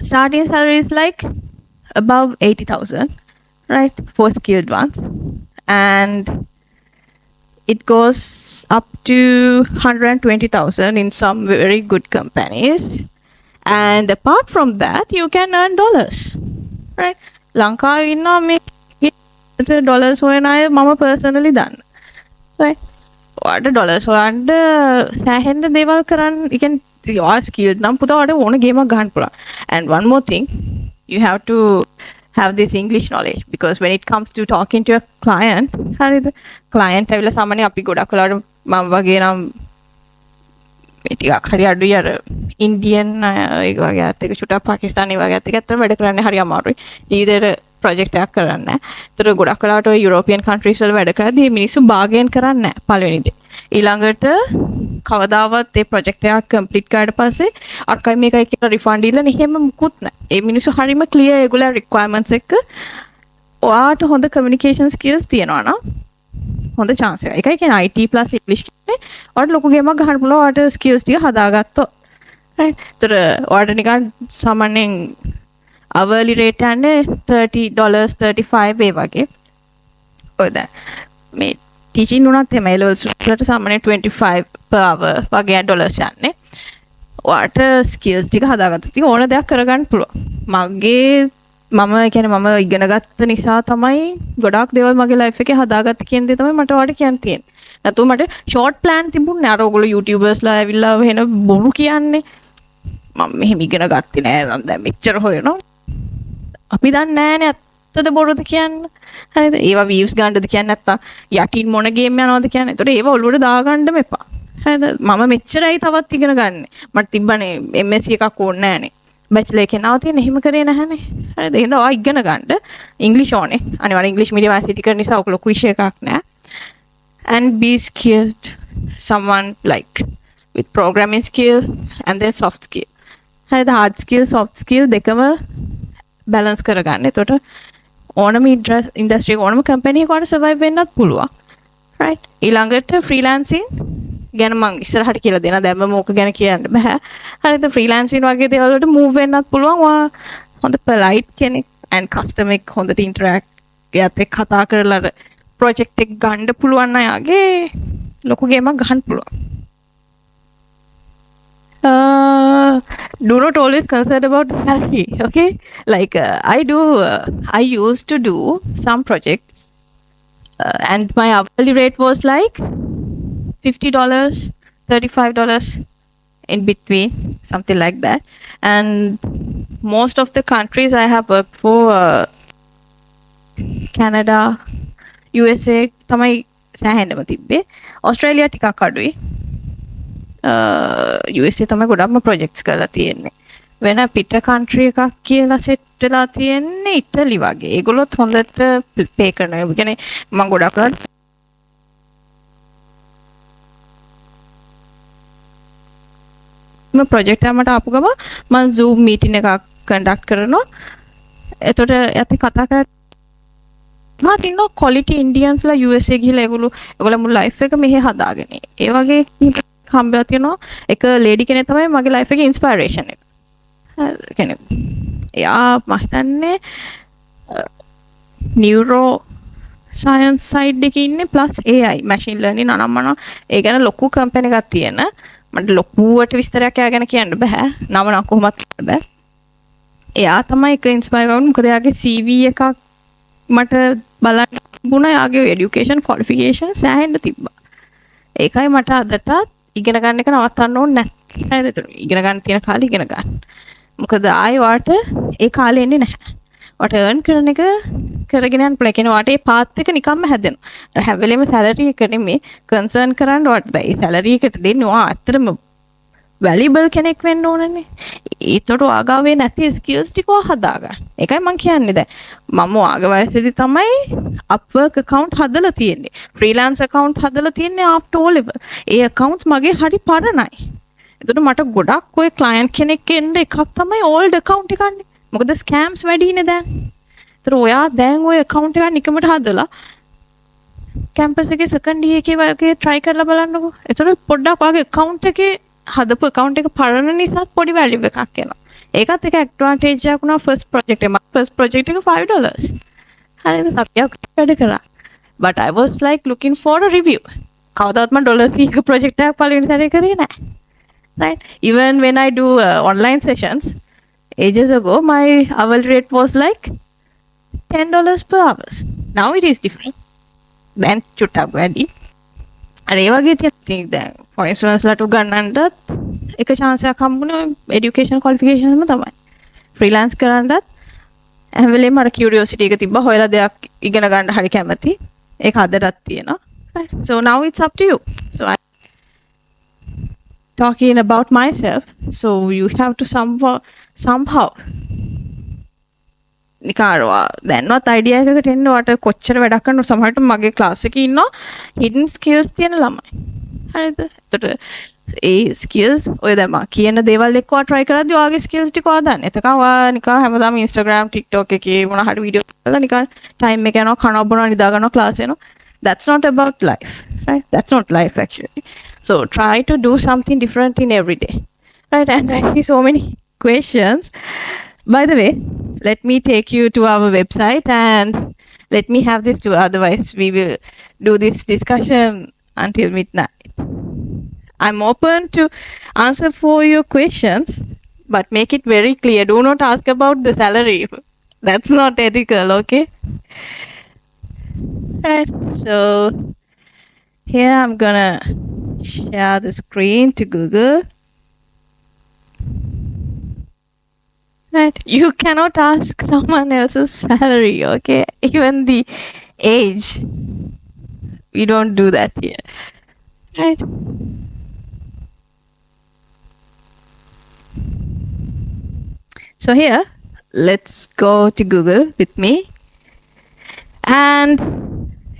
Starting salary is like above 80,000, right? For skilled ones. And it goes up to 120,000 in some very good companies. And apart from that, you can earn dollars, right? Lanka inna me dollars hoyana ay mama personally done, right? What dollars and සෑහෙන්න දේවල් කරන්න you can you are skilled නම් පුතා ඔයාලට ඕන ගේමක් ගන්න පුළුවන්. And one more thing, you have to have this English knowledge because when it comes to talking to a client, හරිද? client ඇවිල්ලා සාමාන්‍යයෙන් අපි ගොඩක් වෙලාවට මම වගේ නම් මේ ටිකක් හරි අඩුයි අර ඉන්දියන් ඒ වගේ අත් එක චුට්ටක් පාකිස්තානි වගේ අත් එක අතර වැඩ කරන්න හරි අමාරුයි. ජීවිතේට ප්‍රොජෙක්ට් එකක් කරන්න. ඒතර ගොඩක් වෙලාවට ඔය යුරෝපියන් කන්ට්‍රීස් වල වැඩ කරද්දී මේ මිනිස්සු බාගේන් කරන්නේ නැහැ පළවෙනි දේ. ඊළඟට කවදාවත් ඒ ප්‍රොජෙක්ට් එකක් කම්ප්ලීට් කරාට පස්සේ අරකයි මේකයි කියලා රිෆන්ඩ් දීලා එහෙම මුකුත් නැහැ. ඒ මිනිස්සු හරිම ක්ලියර් ඒගොල්ලෝ රික්වයර්මන්ට්ස් එක්ක ඔයාට හොඳ කමියුනිකේෂන් ස්කිල්ස් තියෙනවා නම් හොඳ chance එකයි. ඒකයි කියන්නේ IT plus English කියන්නේ ඔයාලට ලොකු ගේමක් ගන්න පුළුවන් ඔයාට skills ටික හදාගත්තොත්. right? ඒතර ඔයාලට නිකන් සාමාන්‍යයෙන් hourly rate යන්නේ $30 35 ඒ වගේ. ඔය දැන් මේ teaching උනත් එමය levels වලට සාමාන්‍යයෙන් 25 per hour වගේ dollars යන්නේ. ඔයාට skills ටික හදාගත්තොත් ඕන දෙයක් කරගන්න පුළුවන්. මම කියන්නේ මම ඉගෙන ගත්ත නිසා තමයි ගොඩාක් දේවල් මගේ ලයිෆ් එකේ හදාගත්ත කියන දේ තමයි මට ඔයාලට කියන්න තියෙන්නේ. නැතුව මට ෂෝට් ප්ලෑන් තිබුණේ අර ඔයගොල්ලෝ YouTubers-ලා ඇවිල්ලා වෙන බොරු කියන්නේ. මම මෙහෙම ඉගෙන ගත්තේ නෑ මම දැන් මෙච්චර හොයනවා. අපි දන්නේ නෑනේ ඇත්තද බොරුද කියන්න. හරිද? ඒවා views ගන්නද කියන්නේ නැත්තම් යටින් මොන ගේම් යනවද කියන්නේ. ඒතකොට ඒවා ඔළුවට දාගන්නම එපා. හරිද? මම මෙච්චරයි තවත් ඉගෙන ගන්න. මට තිබ්බනේ MSc එකක් ඕනේ නෑනේ. බැචලර් එකේ නවතින එහෙම කරේ නැහනේ. හරිද? එහෙනම් ඔයා ඉගෙන ගන්න. ඉංග්‍රීසි ඕනේ. අනිවාර්යෙන් ඉංග්‍රීසි මීඩියම් ICT කරන නිසා ඔක ලොකු විෂය එකක් නෑ. And be skilled. Someone like with programming skill and then soft skill. හරිද? hard skill, soft skill දෙකම balance කරගන්න. එතකොට ඕනම ඉන්ඩස්ට්‍රි එක ඕනම කම්පැනි එකකට survive වෙන්නත් පුළුවන්. right? ඊළඟට freelancing ගැන මම ඉස්සරහට කියලා දෙනවා. දැන් මම ඕක ගැන කියන්න බෑ. හරිද? freelancing වගේ දේවල් වලට move වෙන්නත් පුළුවන්. ඔයා හොඳ polite කෙනෙක් and customer එක්ක හොඳට interact එයාත් එක්ක කතා කරලා project එක ගන්න පුළුවන් අයගේ ලොකු ගේමක් ගන්න පුළුවන්. Do not always concerned about the salary, okay? Like I used to do some projects and my hourly rate was like $50, $35 in between, something like that. And most of the countries I have worked for, Canada, USA තමයි සෑහෙනම තිබ්බේ. ඔස්ට්‍රේලියා ටිකක් අඩුයි. USA තමයි ගොඩක්ම projects කරලා තියෙන්නේ. වෙන පිට කන්ට්‍රි එකක් කියලා සෙට් වෙලා තියෙන්නේ ඉටලි වගේ. ඒගොල්ලොත් හොඳට පේ කරනවා. ඒ කියන්නේ මම ගොඩක් වෙලාවට ප්‍රොජෙක්ට් එකකට ආපු ගම මම Zoom මීටින් එකක් කන්ඩක්ට් කරනවා. එතකොට අපි කතා කරලා මාත් ඉන්නවා quality Indiansලා USA ගිහලා ඒගොල්ලෝ මුළු ලයිෆ් එක මෙහෙ හදාගෙන. ඒ වගේ හම්බෙලා තියෙනවා. එක ලේඩි කෙනෙක් තමයි මගේ ලයිෆ් එකේ ඉන්ස්පයරේෂන් එක. කෙනෙක්. එයා මම හිතන්නේ නියුරෝ සයන්ස් සයිඩ් එකේ ඉන්නේ ප්ලස් AI මැෂින් ලර්නින් අනම්මන ඒ ගැන ලොකු කම්පැනි එකක් තියෙන. මට ලොකුවට විස්තරයක් එයා ගැන කියන්න බෑ. නම නම් කොහොමත් කියන්න බෑ. එයා තමයි එක ඉන්ස්පයර් වුනේ. මොකද එයාගේ CV එකක් මට බලන්න තිබුණා. එයාගේ এডুকেෂන් ක්වොලිෆිකේෂන් සෑහෙන්න තිබ්බා. ඒකයි මට අදටත් ඉගෙන ගන්න එක නවත්තන්න ඕනේ නැහැ. නේද? ඉගෙන ගන්න තියෙන කාලේ ඉගෙන ගන්න. මොකද ආයෙ වාට ඒ කාලේ එන්නේ නැහැ. වාට earn කරන එක කරගෙන යන්න පුළුවන්. වාට ඒ පාත් එක නිකම්ම හැදෙනවා. හැම වෙලේම salary එක නෙමෙයි concern කරන්න වාට ඒ salary එකට දෙන්නේ වා අතරම valuable කෙනෙක් වෙන්න ඕනනේ. ඒතකොට ආගාවේ නැති skills ටික හදාගන්න. ඒකයි මම කියන්නේ දැන්. මම ආග වයසේදී තමයි Upwork account හදලා තියෙන්නේ. freelance account හදලා තියෙන්නේ after O level. ඒ accounts මගේ හරි පරණයි. එතකොට මට ගොඩක් ඔය client කෙනෙක් එන්න එකක් තමයි old account එකන්නේ. මොකද scams වැඩිනේ දැන්. ඒතර ඔයා දැන් ඔය account එක නිකමට හදලා campus එකේ second year එකේ වගේ try කරලා බලන්නකෝ. එතකොට පොඩ්ඩක් ඔයාගේ account එකේ හදපු account එක පරණ නිසා පොඩි value එකක් එනවා. ඒකත් එක advantage එකක් වුණා first project එක. first project එක $5. හරිද? සතියක් වැඩ කරා. But I was like looking for a review. කවදාවත් මම $100 එක project එකක් පළවෙනි සැරේ කරේ නැහැ. Right? Even when I do online sessions, ages ago, my hourly rate was like $10 per hour. Now it is different. Then චුට්ටක් වැඩි. අර ඒ වගේ තියෙන දැන් for instance ලට ගන්නන්නත් එක chance එකක් හම්බුනේ education qualification එකම තමයි. freelance කරන්නත් හැම වෙලේම අර curiosity එක තිබ්බා. හොයලා දෙයක් ඉගෙන ගන්න හරි කැමති. ඒක අදටත් තියෙනවා. Right? So now it's up to you. So I talking about myself, so you have to somehow නිකාරවා දැන්වත් අයිඩියා එකකට එන්න වට කොච්චර වැඩක් කරනවද සමහරට මගේ ක්ලාස් එකේ ඉන්නවා hidden skills තියෙන ළමයි. හරිද? එතකොට ඒ skills ඔය දැන් මම කියන දේවල් එක්ක ඔයා try කරද්දී ඔයාගේ skills ටික ඔයා දන්න. එතකන් ඔයා නිකන් හැමදාම Instagram, TikTok එකේ මොන හරි වීඩියෝ කරලා නිකන් time එක යනවා කනවා බොනවා නිදා ගන්නවා ක්ලාස් එනවා. That's not about life, right? That's not life actually. So try to do something different in every day, right? And I see so many questions. By the way, let me take you to our website and let me have this too. Otherwise, we will do this discussion until midnight. I'm open to answer for your questions, but make it very clear. Do not ask about the salary. That's not ethical, okay? Right. So here I'm gonna share the screen to Google. Right. You cannot ask someone else's salary, okay? Even the age. We don't do that here. Right. So here, let's go to Google with me. And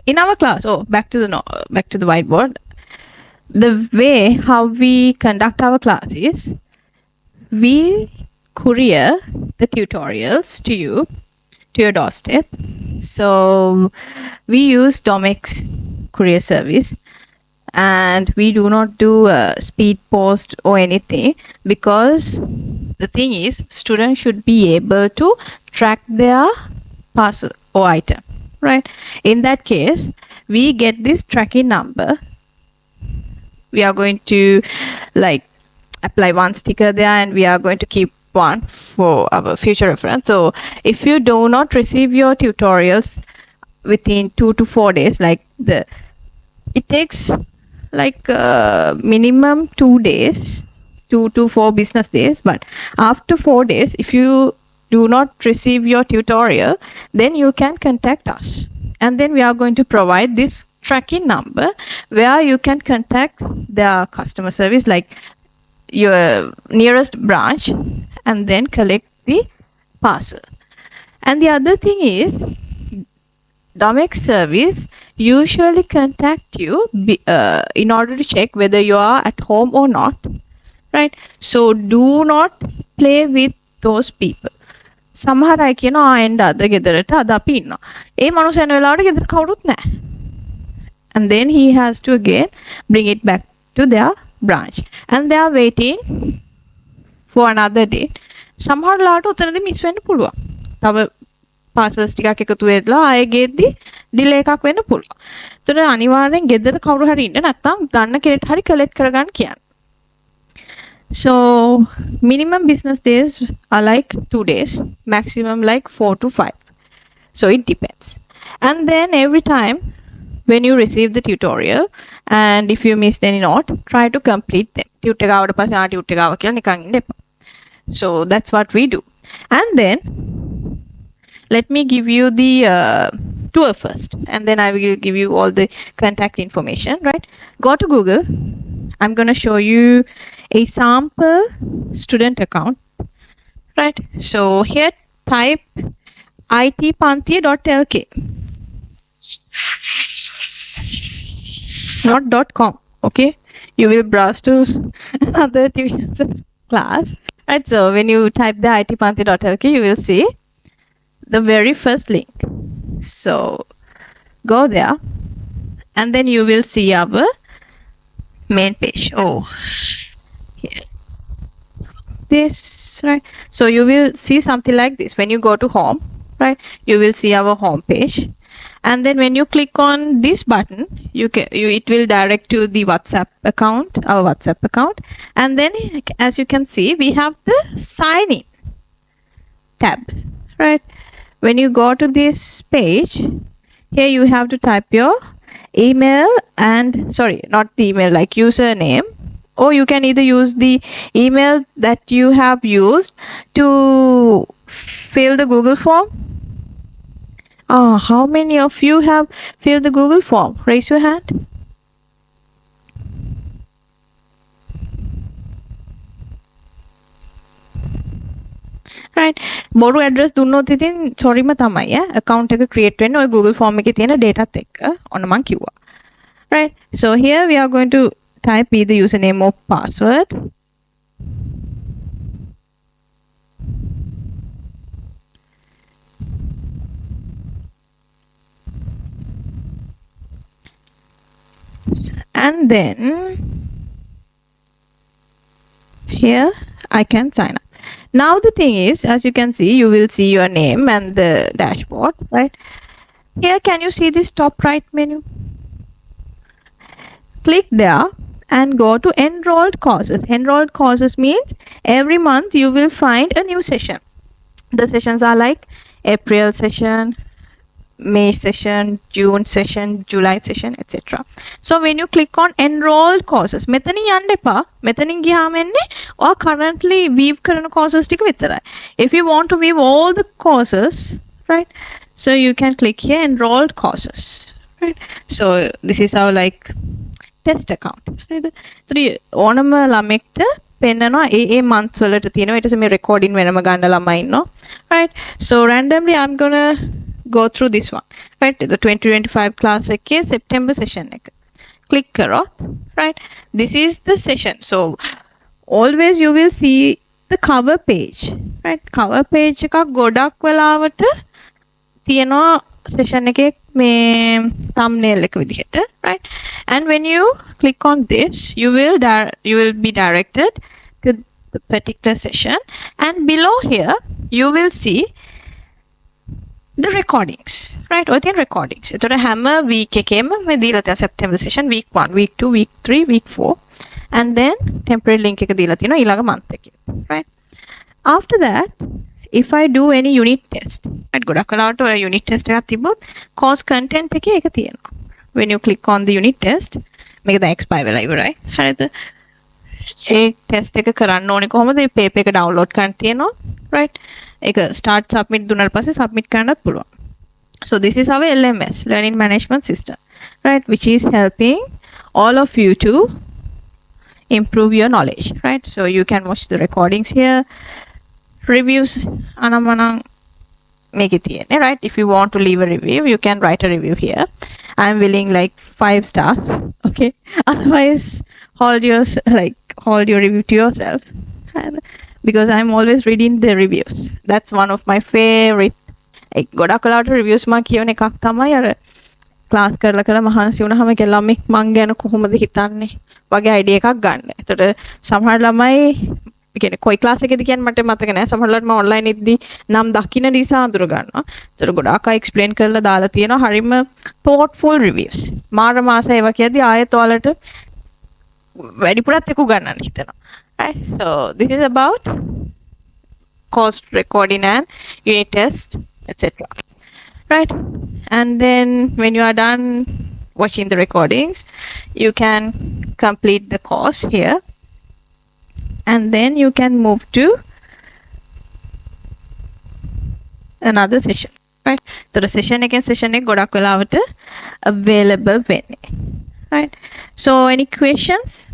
in our class, back to the whiteboard. The way how we conduct our class is we courier the tutorials to you, to your doorstep. So we use Domex courier service, and we do not do speed post or anything, because the thing is students should be able to track their parcel or item, right? In that case, we get this tracking number. We are going to like apply one sticker there, and we are going to keep one for our future reference. So if you do not receive your tutorials within 2 to 4 days, like it takes like minimum 2 days, 2 to 4 business days, but after 4 days, if you do not receive your tutorial, then you can contact us. And then we are going to provide this tracking number where you can contact their customer service, like your nearest branch, and then collect the parcel. And the other thing is, Domex service usually contact you in order to check whether you are at home or not, right? So do not play with those people. සමහර අය කියනවා එන්න අද ගෙදරට අද අපි ඉන්නවා. ඒ මනුස්සයා යන වෙලාවට ගෙදර කවුරුත් නැහැ. And then he has to again bring it back to their branch. And they are waiting for another day. සමහර ලාට උතනදී මිස් වෙන්න පුළුවන්. තව parcels ටිකක් එකතු වෙලා ආයෙ ගෙද්දි ඩිලේ එකක් වෙන්න පුළුවන්. ඒතර අනිවාර්යෙන් ගෙදර කවුරු හරි ඉන්න නැත්නම් දන්න කෙනෙක් හරි කලෙක්ට් කරගන්න කියන්න. So minimum business days are like 2 days, maximum like 4 to 5. So it depends. And then every time when you receive the tutorial and if you missed any note, try to complete them. Tutor ගාවට පස්සේ tutor ගාව කියලා නිකන් ඉන්න එපා. So that's what we do. And then let me give you the tour first, and then I will give you all the contact information, right? Go to Google. I'm going to show you a sample student account, right? So here type itpantiya.lk, not .com, okay? You will browse to another tuition class, right? So when you type the itpantiya.lk, you will see the very first link. So go there and then you will see our main page. Oh, here. This, right? So you will see something like this. When you go to home, right, you will see our home page. And then when you click on this button, it will direct to the WhatsApp account, our WhatsApp account. And then as you can see, we have the sign in tab, right? When you go to this page, here you have to type your email and, sorry, not the email, like username, or you can either use the email that you have used to fill the Google form. How many of you have filled the Google form? Raise your hand. right? බොරු address දුන්නොත් ඉතින් සොරිම තමයි account එක create වෙන්නේ ඔය Google form එකේ තියෙන data එක්ක. ඔන්න මම කිව්වා. Right? So here we are going to type either username or password. And then here I can sign up. Now the thing is, as you can see, you will see your name and the dashboard, right? Here, can you see this top right menu? Click there and go to enrolled courses. Enrolled courses means every month you will find a new session. The sessions are like April session, May session, June session, July session, etc. So when you click on enrolled courses, මෙතනින් යන්න එපා. මෙතනින් ගියාම එන්නේ ඔය currently weave කරන courses ටික විතරයි. If you want to weave all the courses, right? So you can click here enrolled courses, right? So this is our like test account. right? ඕනම ළමෙක්ට පෙන්නනවා ඒ months වලට තියෙනවා. ඊට පස්සේ මේ recording වෙනම ගන්න ළමයි ඉන්නවා. Right? So randomly I'm gonna go through this one, right? The 2025 class එකේ September session එක. Click කරොත්, right? This is the session. So always you will see the cover page, right? Cover page එකක් ගොඩක් වෙලාවට තියෙනවා session එකේ මේ thumbnail එක විදිහට, right? And when you click on this, you will be directed to the particular session, and below here you will see the recordings, right? Or the recordings. එතකොට හැම week එකේම මේ දීලා තියෙනවා September session week 1, week 2, week 3, week 4, and then temporary link එක දීලා තියෙනවා ඊළඟ month එකේ, right? After that, if I do any unit test, right? ගොඩක් වෙලාවට ඔය unit test එකක් තිබ්බොත් course content එකේ ඒක තියෙනවා. When you click on the unit test, මේක දැන් expire වෙලා ඉවරයි. හරිද? ඒ ටෙස්ට් එක කරන්න ඕනේ කොහොමද? මේ පේපර් එක ඩවුන්ලෝඩ් කරන්න තියෙනවා. right? ඒක start submit දුන්නාට පස්සේ submit කරන්නත් පුළුවන්. So this is our LMS, Learning Management System, right? Which is helping all of you to improve your knowledge, right? So you can watch the recordings here, reviews, anamanang make it here, right? If you want to leave a review, you can write a review here. I'm willing like 5 stars, okay? Otherwise, hold your review to yourself, because I'm always reading the reviews. That's one of my favorite. ගොඩක් කලාවට රිවියුස් මම කියවන එකක් තමයි අර class කරලා මහන්සි වුණාම කියලා ළමයි මං ගැන කොහොමද හිතන්නේ වගේ අයිඩියා එකක් ගන්න. ඒතකොට සමහර ළමයි කියන්නේ කොයි ක්ලාස් එකේද කියන්නේ මට මතක නැහැ. සමහරවිට මම ඔන්ලයින් ඉද්දි නම් දකින්න නිසා අඳුර ගන්නවා. ඒතකොට ගොඩාක් අය එක්ස්ප්ලেইন කරලා දාලා තියෙනවා හරිම thoughtful reviews. මාර මාස ඒවා කියද්දි ආයෙත් ඔයාලට වැඩිපුරත් එක උගන්නන්න හිතෙනවා. Right? So this is about course recording and unit test, etc. Right? And then when you are done watching the recordings, you can complete the course here, and then you can move to another session. Right? So the session again session එක ගොඩක් වෙලාවට available වෙන්නේ. Right? So any questions?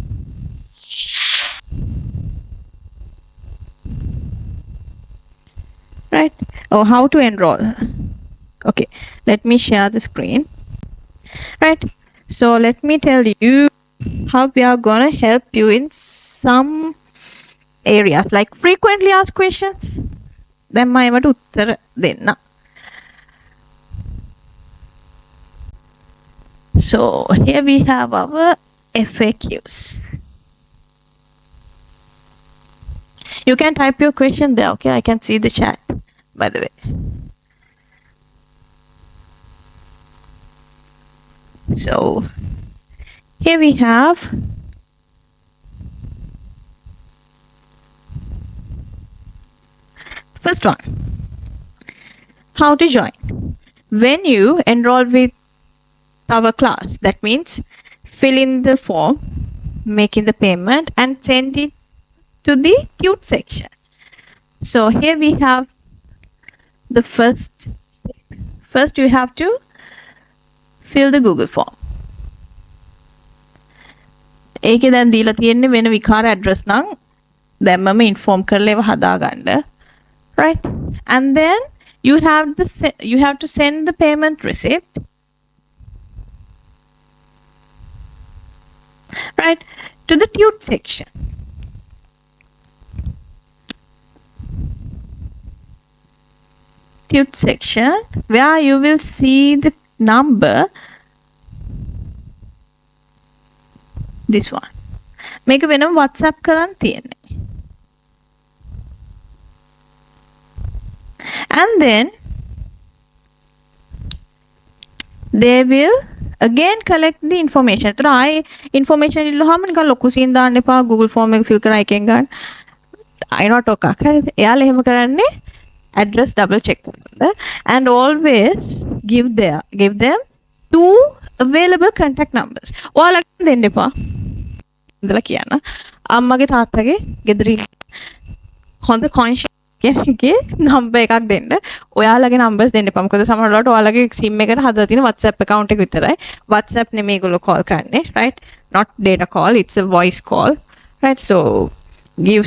Right? Oh, how to enroll? Okay, let me share the screen. Right? So let me tell you how we are gonna help you in some areas like frequently asked questions. Then my වට උත්තර දෙන්න. So here we have our FAQs. You can type your question there, okay? I can see the chat, by the way. So here we have first one, how to join. When you enroll with our class, that means fill in the form, making the payment and send it to the tute section. So here we have the first you have to fill the Google form. ඒකේ දැන් දීලා තියෙන්නේ වෙන විකාර address නම් දැම්මම inform කරලා ඒව හදාගන්න. Right? And then you have to send the payment receipt. Right? To the tute section. Tute section where you will see the number, this one. මේක වෙනම WhatsApp කරන් තියෙන්නේ. And then they will again collect the information. ඒතර ආයේ information ඉල්ලුවාම නිකන් ලොකු scene දාන්න එපා. Google form එක fill කරා එකෙන් ගන්න. I not talk. හරිද? එයාලා එහෙම කරන්නේ address double check කරන්න. And always give them 2 available contact numbers. ඔයාලා දෙන්න එපා. ඉඳලා කියන්න. අම්මගේ තාත්තගේ ගෙදරින් හොඳ conscious කෙනෙක්ගේ number එකක් දෙන්න. ඔයාලගේ numbers දෙන්න එපා. මොකද සමහර වෙලාවට ඔයාලගේ SIM එකට හදලා තියෙන WhatsApp account එක විතරයි. WhatsApp නෙමෙයි ඒගොල්ලෝ call කරන්නේ, right? Not data call, it's a voice call. Right? So give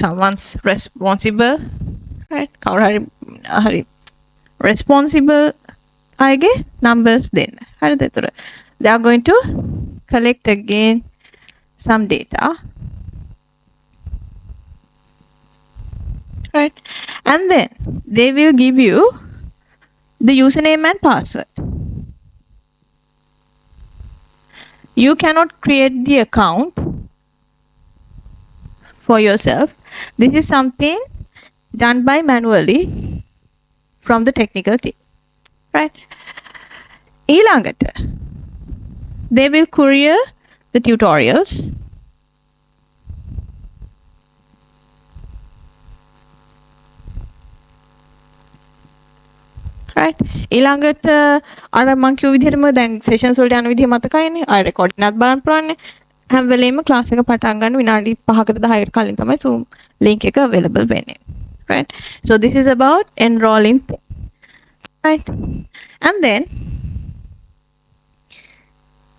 someone's responsible, right? කවුරු හරි responsible අයගේ numbers දෙන්න. හරිද? ඒතර they are going to collect again some data, right? And then they will give you the username and password. You cannot create the account for yourself. This is something done by manually from the technical team, right? ඊළඟට they will courier the tutorials, right? ඊළඟට අර මං කියු විදිහටම දැන් sessions වලට යන විදිහ මතකයිනේ. අය recording එකත් බලන්න පුළුවන්නේ. හැම වෙලේම ක්ලාස් එක පටන් ගන්න විනාඩි 5කට 10කට කලින් තමයි Zoom link එක available වෙන්නේ. Right? So this is about enrolling, right? And then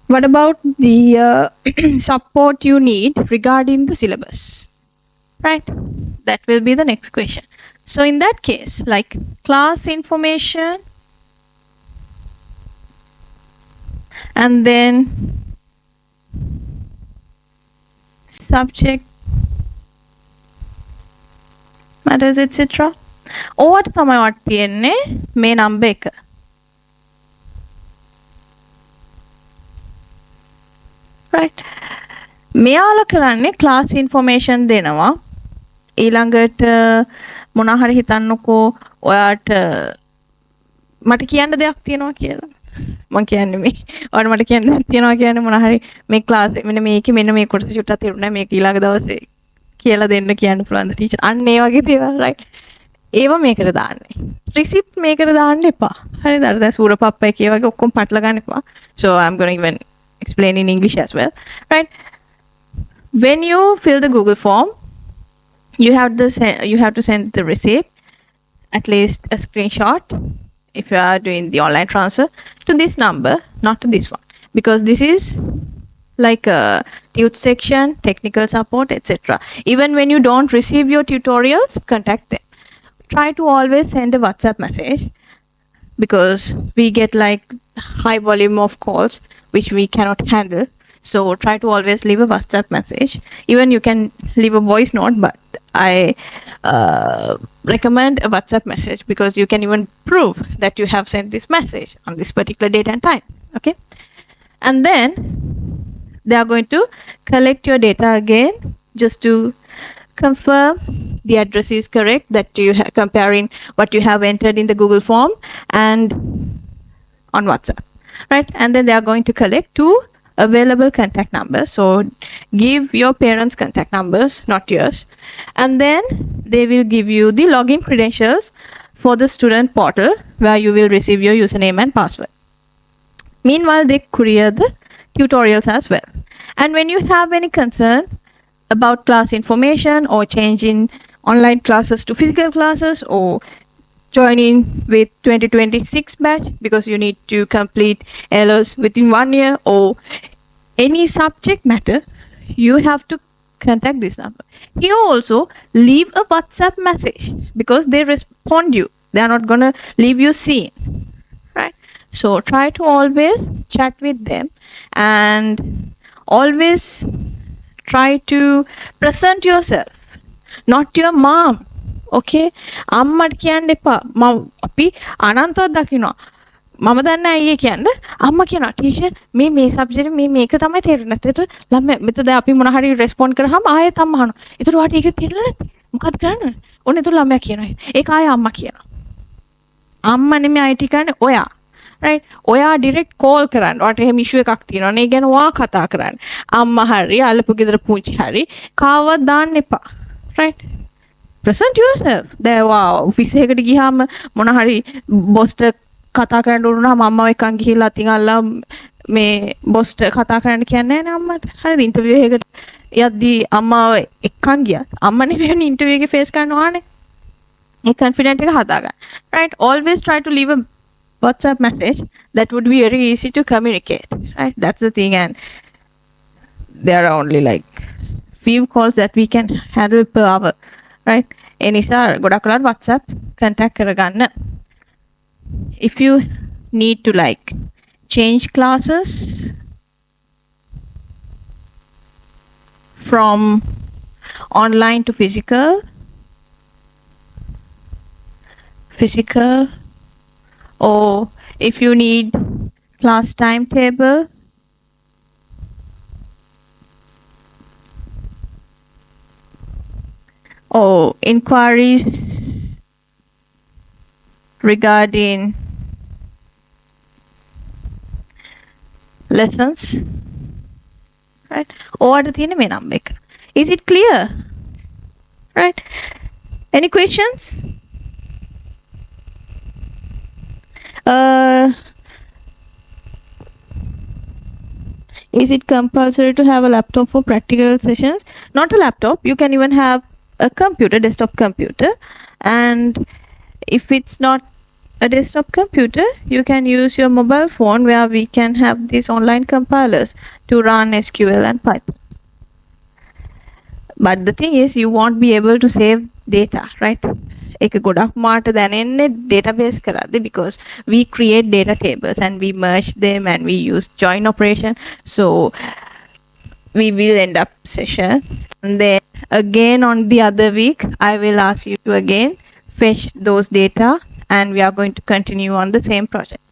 what about the support you need regarding the syllabus? Right? That will be the next question. So in that case, like class information, and then subject matters, etc. ඕවට තමයි වට තියෙන්නේ මේ number එක. right? මෙයාලා කරන්නේ class information දෙනවා. ඊළඟට මොනවා හරි හිතන්නකෝ ඔයාට මට කියන්න දෙයක් තියෙනවා කියලා. මම කියන්නේ මේ ඔයාලට මට කියන්න දෙයක් තියෙනවා කියන්නේ මොනවා හරි මේ ක්ලාස් මෙන්න මේ කොටස චුට්ටක් තේරුණා මේක ඊළඟ දවසේ කියලා දෙන්න කියන්න පුළුවන් ද ටීචර්. අන්න ඒ වගේ දේවල් right. ඒව මේකට දාන්නේ. රිසිප්ට් මේකට දාන්න එපා. හරිද? අර දැන් සූරපප්පයි කිය වගේ ඔක්කොම පටල ගන්න එපා. So I'm going to even explain in English as well. Right? When you fill the Google form, you have to send the receipt, at least a screenshot if you are doing the online transfer, to this number, not to this one, because this is like a youth section, technical support, etc. Even when you don't receive your tutorials, contact them. Try to always send a WhatsApp message, because we get like high volume of calls which we cannot handle. So try to always leave a WhatsApp message. Even you can leave a voice note, but I recommend a WhatsApp message, because you can even prove that you have sent this message on this particular date and time. Okay. And then they are going to collect your data again, just to confirm the address is correct, that you comparing what you have entered in the Google form and on WhatsApp, right? And then they are going to collect 2 available contact numbers. So give your parents' contact numbers, not yours. And then they will give you the login credentials for the student portal, where you will receive your username and password. Meanwhile, they courier the tutorials as well. And when you have any concern about class information, or changing online classes to physical classes, or joining with 2026 batch because you need to complete LOs within 1 year, or any subject matter, you have to contact this number. Here also leave a WhatsApp message, because they respond you. They are not gonna leave you seen, right? So try to always chat with them, and always try to present yourself, not your mom. Okay? අම්මට කියන්න එපා. අපි අනන්තව දකිනවා. මම දන්නේ අයියේ කියන්න. අම්මා කියනවා ටීචර් මේ සබ්ජෙක්ට් මේක තමයි තේරුනේ නැත්තේ. ඒතර ළමයා මෙතන දැන් අපි මොන හරි රෙස්පොන්ඩ් කරාම ආයෙත් අම්මා අහනවා. ඒතර ඔයාට ඒක තේරෙන්නේ නැත්තේ. මොකක්ද කරන්නේ? ඔන්න ඒතර ළමයා කියනවා. ඒක ආයෙ අම්මා කියනවා. අම්මා නෙමෙයි IT කරන්නේ ඔයා. right? ඔයා ඩිරෙක්ට් කෝල් කරන්න. ඔයාට එහෙම ඉෂුව එකක් තියෙනවා. නේ ගැන ඔයා කතා කරන්න. අම්මා හරි අල්ලපු ගෙදර පුංචි හරි කාවත් දාන්න එපා. right? Present yourself. දැන් ඔෆිස් එකකට ගියාම මොන හරි බොස්ට කතා කරන්න උරුණාම අම්මව එක්කන් ගිහිල්ලා අතින් අල්ලා මේ බොස්ට කතා කරන්න කියන්නේ නැහැ නේ අම්මට. හරිද? ඉන්ටර්විව් එකකට යද්දී අම්මාව එක්කන් ගියා. අම්මා නෙවෙයි ඉන්ටර්විව් එකේ ෆේස් කරනවානේ. ඒ confident එක හදාගන්න. right? Always try to leave a WhatsApp message. That would be very easy to communicate. Right? That's the thing. And there are only like few calls that we can handle per hour. Right? ඒ නිසා ගොඩක් වෙලාවට WhatsApp contact කරගන්න. If you need to like change classes from online to physical, or if you need class timetable, or inquiries regarding lessons, right? ඔයාට තියෙන මේ number එක. Is it clear? Right? Any questions? Is it compulsory to have a laptop for practical sessions? Not a laptop. You can even have a computer, desktop computer. And if it's not a desktop computer, you can use your mobile phone where we can have these online compilers to run SQL and Python. But the thing is, you won't be able to save data, right? ඒක ගොඩක් මාට දැනෙන්නේ database කරද්දී because we create data tables and we merge them and we use join operation. So we will end up session and then again on the other week I will ask you to again fetch those data and we are going to continue on the same project.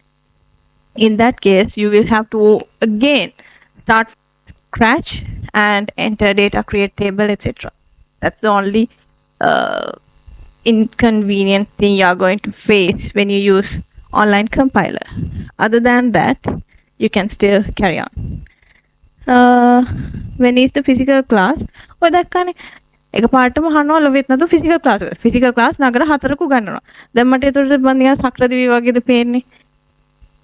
In that case, you will have to again start from scratch and enter data, create table, etc. That's the only inconvenient thing you are going to face when you use online compiler. Other than that, you can still carry on. When is the physical class? ඔය දැක්කනේ එක පාටම අහනවා ලොවෙත් නැතු physical class එක. Physical class නගර 4ක ගන්නවා. දැන් මට ඒතකොට මම නිකන් සක්‍රදිවි වගේද පේන්නේ.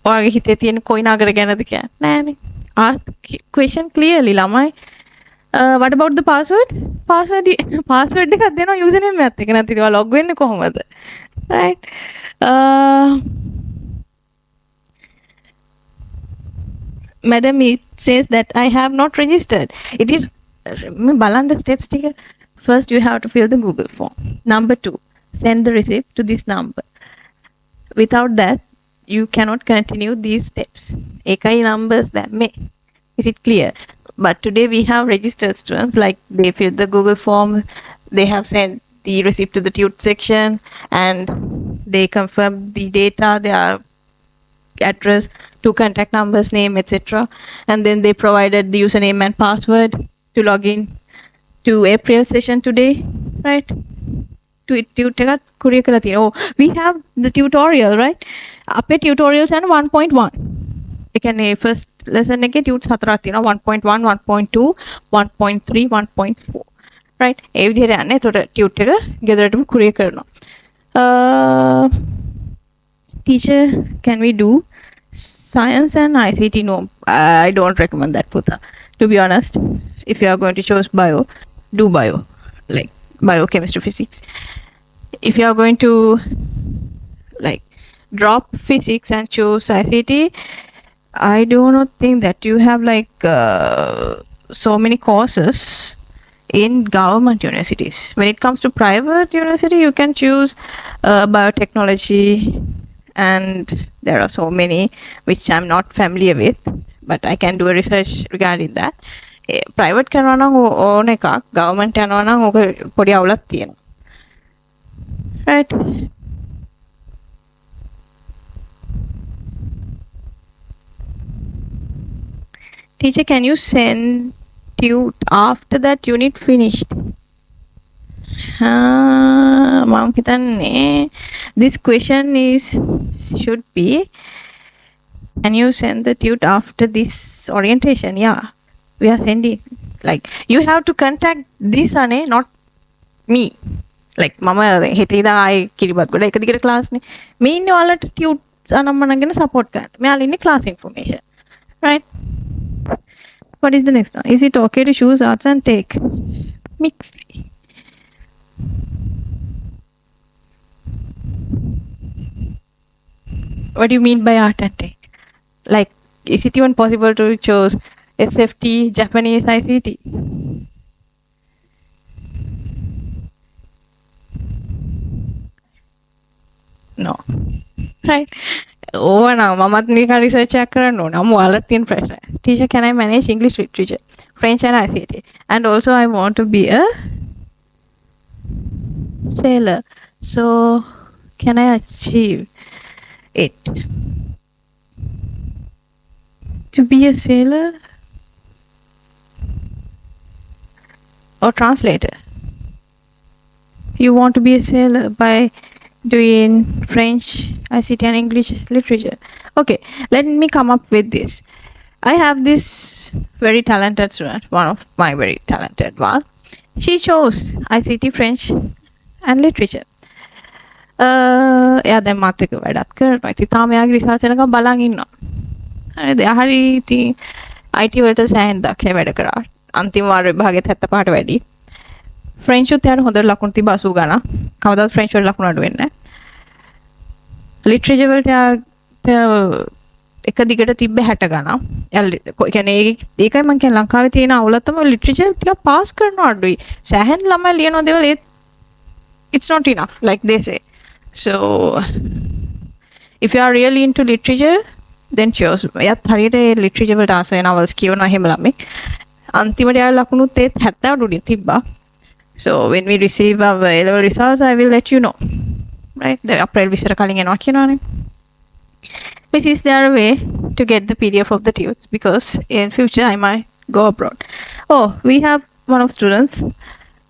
ඔයාගේ හිතේ තියෙන කොයි නගර ගැනද කියන්නේ? නෑනේ. Ask question clearly ළමයි. What about the password? Password එකක් දෙනවා username එකත් එක නැත්නම් ඒවා log වෙන්නේ කොහොමද? Right? Madam, it says that I have not registered. It is balanda steps ටික. First, you have to fill the Google form. Number 2, send the receipt to this number. Without that, you cannot continue these steps. Ekai numbers that may. Is it clear? But today we have registered students, like they fill the Google form, they have sent the receipt to the tute section, and they confirm the data, their address, 2 contact numbers, name, etc. And then they provided the username and password to log in to April session today, right? Oh, we have the tutorial, right? අපේ tutorials and 1.1. ඒ කියන්නේ first lesson එකේ tunes 4ක් තියෙනවා 1.1 1.2 1.3 1.4 right ඒ විදිහට යන්නේ එතකොට tute එක ගෙදරටම කුරිය කරනවා teacher can we do science and ICT? No, I don't recommend that, Puta. To be honest, if you are going to choose bio, do bio, like biochemistry, physics. If you are going to like drop physics and choose ICT, I do not think that you have like so many courses in government universities. When it comes to private university, you can choose biotechnology, and there are so many which I'm not familiar with, but I can do a research regarding that. Private කරනවා නම් ඕන එකක්, government යනවා නම් ඕක පොඩි අවුලක් තියෙනවා. Right? Teacher, can you send tute after that unit finished? මම හිතන්නේ this question should be, can you send the tute after this orientation? Yeah, we are sending, like you have to contact this ane, not me. Like මම හෙට ඉඳන් ආයේ කිරිබත් ගොඩ එක දිගට class නේ. මේ ඉන්නේ ඔයාලට tutes අනම්මනගෙන support කරන්න. මෙයාලා ඉන්නේ class information. Right? What is the next one? Is it okay to choose arts and take mixed? What do you mean by art and tech? Like, is it even possible to choose SFT, Japanese, ICT? No. Right? Oh, now, මමත් නිකන් research එකක් කරන්න ඕන. මම ඔයාලට තියෙන ප්‍රශ්න. Teacher, can I manage English literature, French and ICT? And also I want to be a sailor. So, can I achieve it? To be a sailor or translator? You want to be a sailor by doing French, ICT and English literature. Okay, let me come up with this. I have this very talented student, one of my very talented one. She chose ICT, French and literature. එයා දැන් මාත් එක්ක වැඩත් කරනවා. ඉතින් තාම එයාගේ research එකක් බලන් ඉන්නවා. හරිද? හරි ඉතින් IT වලට සෑහෙන දක්ෂ වැඩ කරා. අන්තිම වාර විභාගෙත් 75ට වැඩි. ෆ්‍රෙන්ච් උත් යාර හොඳට ලකුණු තිබ්බ 80 ගණන්. කවදාවත් ෆ්‍රෙන්ච් වල ලකුණු අඩු වෙන්නේ නැහැ. ලිටරේචර් වලට එක දිගට තිබ්බ 60 ගණන්. ඒ කියන්නේ ඒකයි මම කියන්නේ ලංකාවේ තියෙන අවුල තමයි ලිටරේචර් ටික පාස් කරන අඩුයි. සෑහෙන ළමයි ලියන දේවල් it's not enough like they say. So if you are really into literature then choose. යත් හරියට ලිටරේචර් වලට ආස වෙන අවල්ස් කියවනවා එහෙම ළමයි. අන්තිමට යාළ ලකුණුත් ඒත් 70 අඩුයි තිබ්බා. So when we receive our A-level results, I will let you know. Right? The April විතර කලින් එනවා කියනවානේ. Which is there a way to get the PDF of the tubes because in future I might go abroad. Oh, we have one of students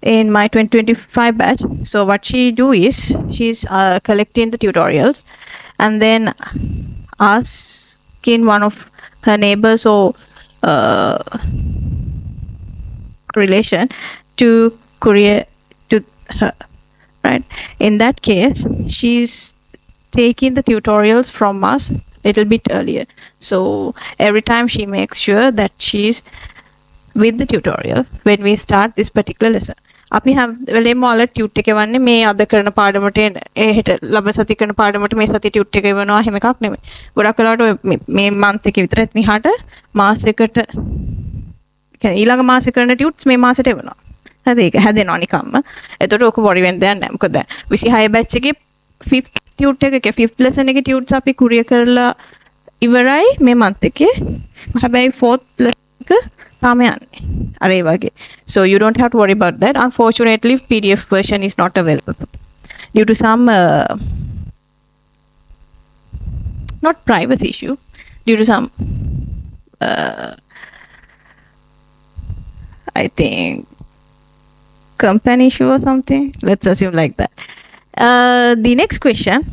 in my 2025 batch. So what she do is she's collecting the tutorials and then asking one of her neighbors or relation to courier to her, right? In that case she's taking the tutorials from us little bit earlier, so every time she makes sure that she's with the tutorial when we start this particular lesson. අපි හැම වෙලේම ඔයාලා tute එක වන්නේ මේ අද කරන පාඩමට එහෙට ලබ සති කරන පාඩමට මේ සති ටියුට් එක එවනවා එහෙම එකක් නෙමෙයි. ගොඩක් වෙලාවට මේ මන්ත් එකේ විතරත් මෙහාට මාසෙකට කියන්නේ ඊළඟ මාසෙ කරන ටියුට්ස් මේ මාසෙට එවනවා. හරිද? ඒක හැදෙනවා නිකම්ම. එතකොට ඔක worry වෙන්න දෙයක් නැහැ. මොකද 26 batch එකේ 5th ටියුට් එකේ 5th lesson එකේ ටියුට්ස් අපි courier කරලා ඉවරයි මේ month එකේ. හැබැයි 4th එක තාම යන්නේ. අර ඒ වගේ. So you don't have to worry about that. Unfortunately PDF version is not available due to some not privacy issue, due to some I think company issue or something. Let's assume like that. The next question,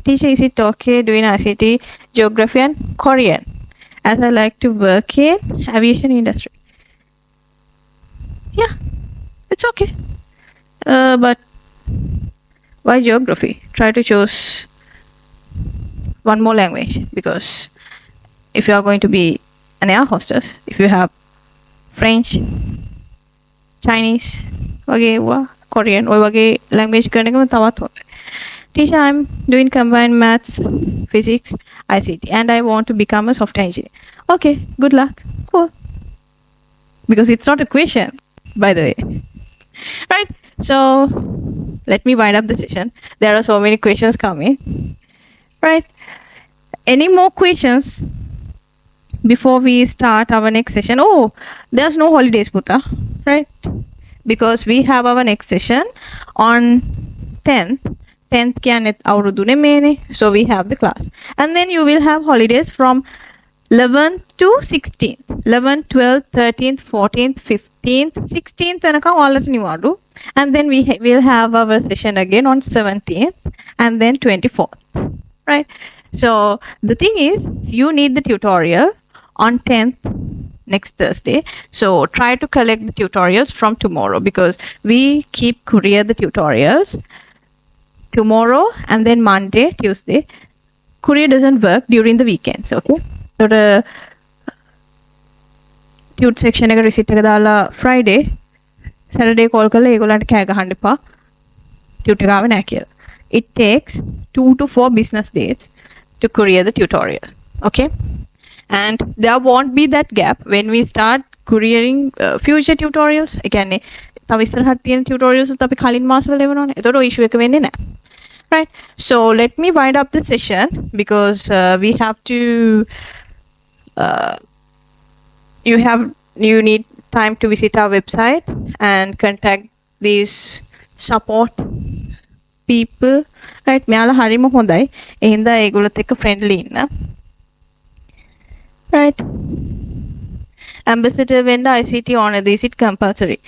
teacher, is it okay doing ICT, geography and Korean as I like to work in aviation industry? Yeah, it's okay. But why geography? Try to choose one more language, because if you are going to be an air hostess, if you have French, Chinese, Korean, language කරන එකම තවත් හොඳයි. Teacher, I'm doing combined maths, physics, ICT, and I want to become a software engineer. Okay, good luck. Cool. Because it's not a question, by the way. Right? So, let me wind up the session. There are so many questions coming. Right? Any more questions before we start our next session? Oh, there's no holidays, Puta. Right? Because we have our next session on 10th. 10th කියන්නේත් අවුරුදු නෙමෙයිනේ. So we have the class. And then you will have holidays from 11th to 16th. 11th, 12th, 13th, 14th, 15th, 16th වෙනකම් ඔයාලට නිවාඩු. And then we will have our session again on 17th and then 24th. Right? So the thing is, you need the tutorial on 10th next Thursday. So try to collect the tutorials from tomorrow, because we keep courier the tutorials tomorrow and then Monday, Tuesday. Courier doesn't work during the weekends, okay? So the tute section එක receipt එක දාලා Friday, Saturday call කරලා ඒගොල්ලන්ට කෑ ගහන්න එපා. tute එක ආවේ නැහැ කියලා. It takes 2 to 4 business days to courier the tutorial, okay? And there won't be that gap when we start couriering future tutorials. ඒ කියන්නේ තව ඉස්සරහට තියෙන tutorials උත් අපි කලින් මාසවල එවනවානේ. ඒතකොට ඔය issue එක වෙන්නේ නැහැ. Right? So let me wind up the session, because we have to you need time to visit our website and contact these support people. Right? මෙයාලා හරිම හොඳයි. ඒ හින්දා ඒගොල්ලොත් එක්ක friendly ඉන්න. Right? Ambassador වෙන්න ICT honor, is it compulsory?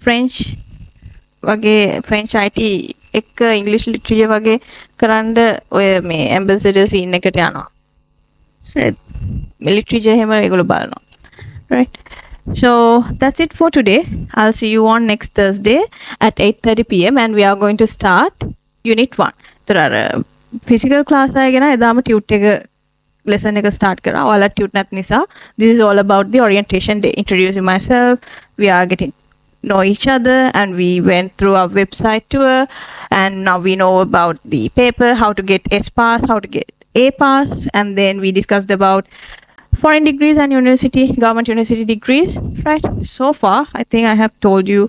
French වගේ French IT එක English literature වගේ කරන්න ඔය මේ ambassador scene එකට යනවා. Right? Literature එහෙම ඒගොල්ලෝ බලනවා. Right? So that's it for today. I'll see you on next Thursday at 8:30 PM and we are going to start unit 1. ඒතර physical class ආය ගැන එදාම tute එක lesson එක start කරා. ඔයාලා tune නැත් නිසා. This is all about the orientation day. Introducing myself. We are getting know each other, and we went through our website tour, and now we know about the paper, how to get S pass, how to get A pass, and then we discussed about foreign degrees and government university degrees, right? So far, I think I have told you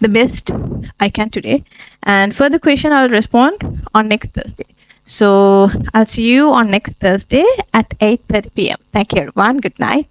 the best I can today. And further question, I'll respond on next Thursday. So I'll see you on next Thursday at 8:30 p.m. Thank you, everyone. Good night.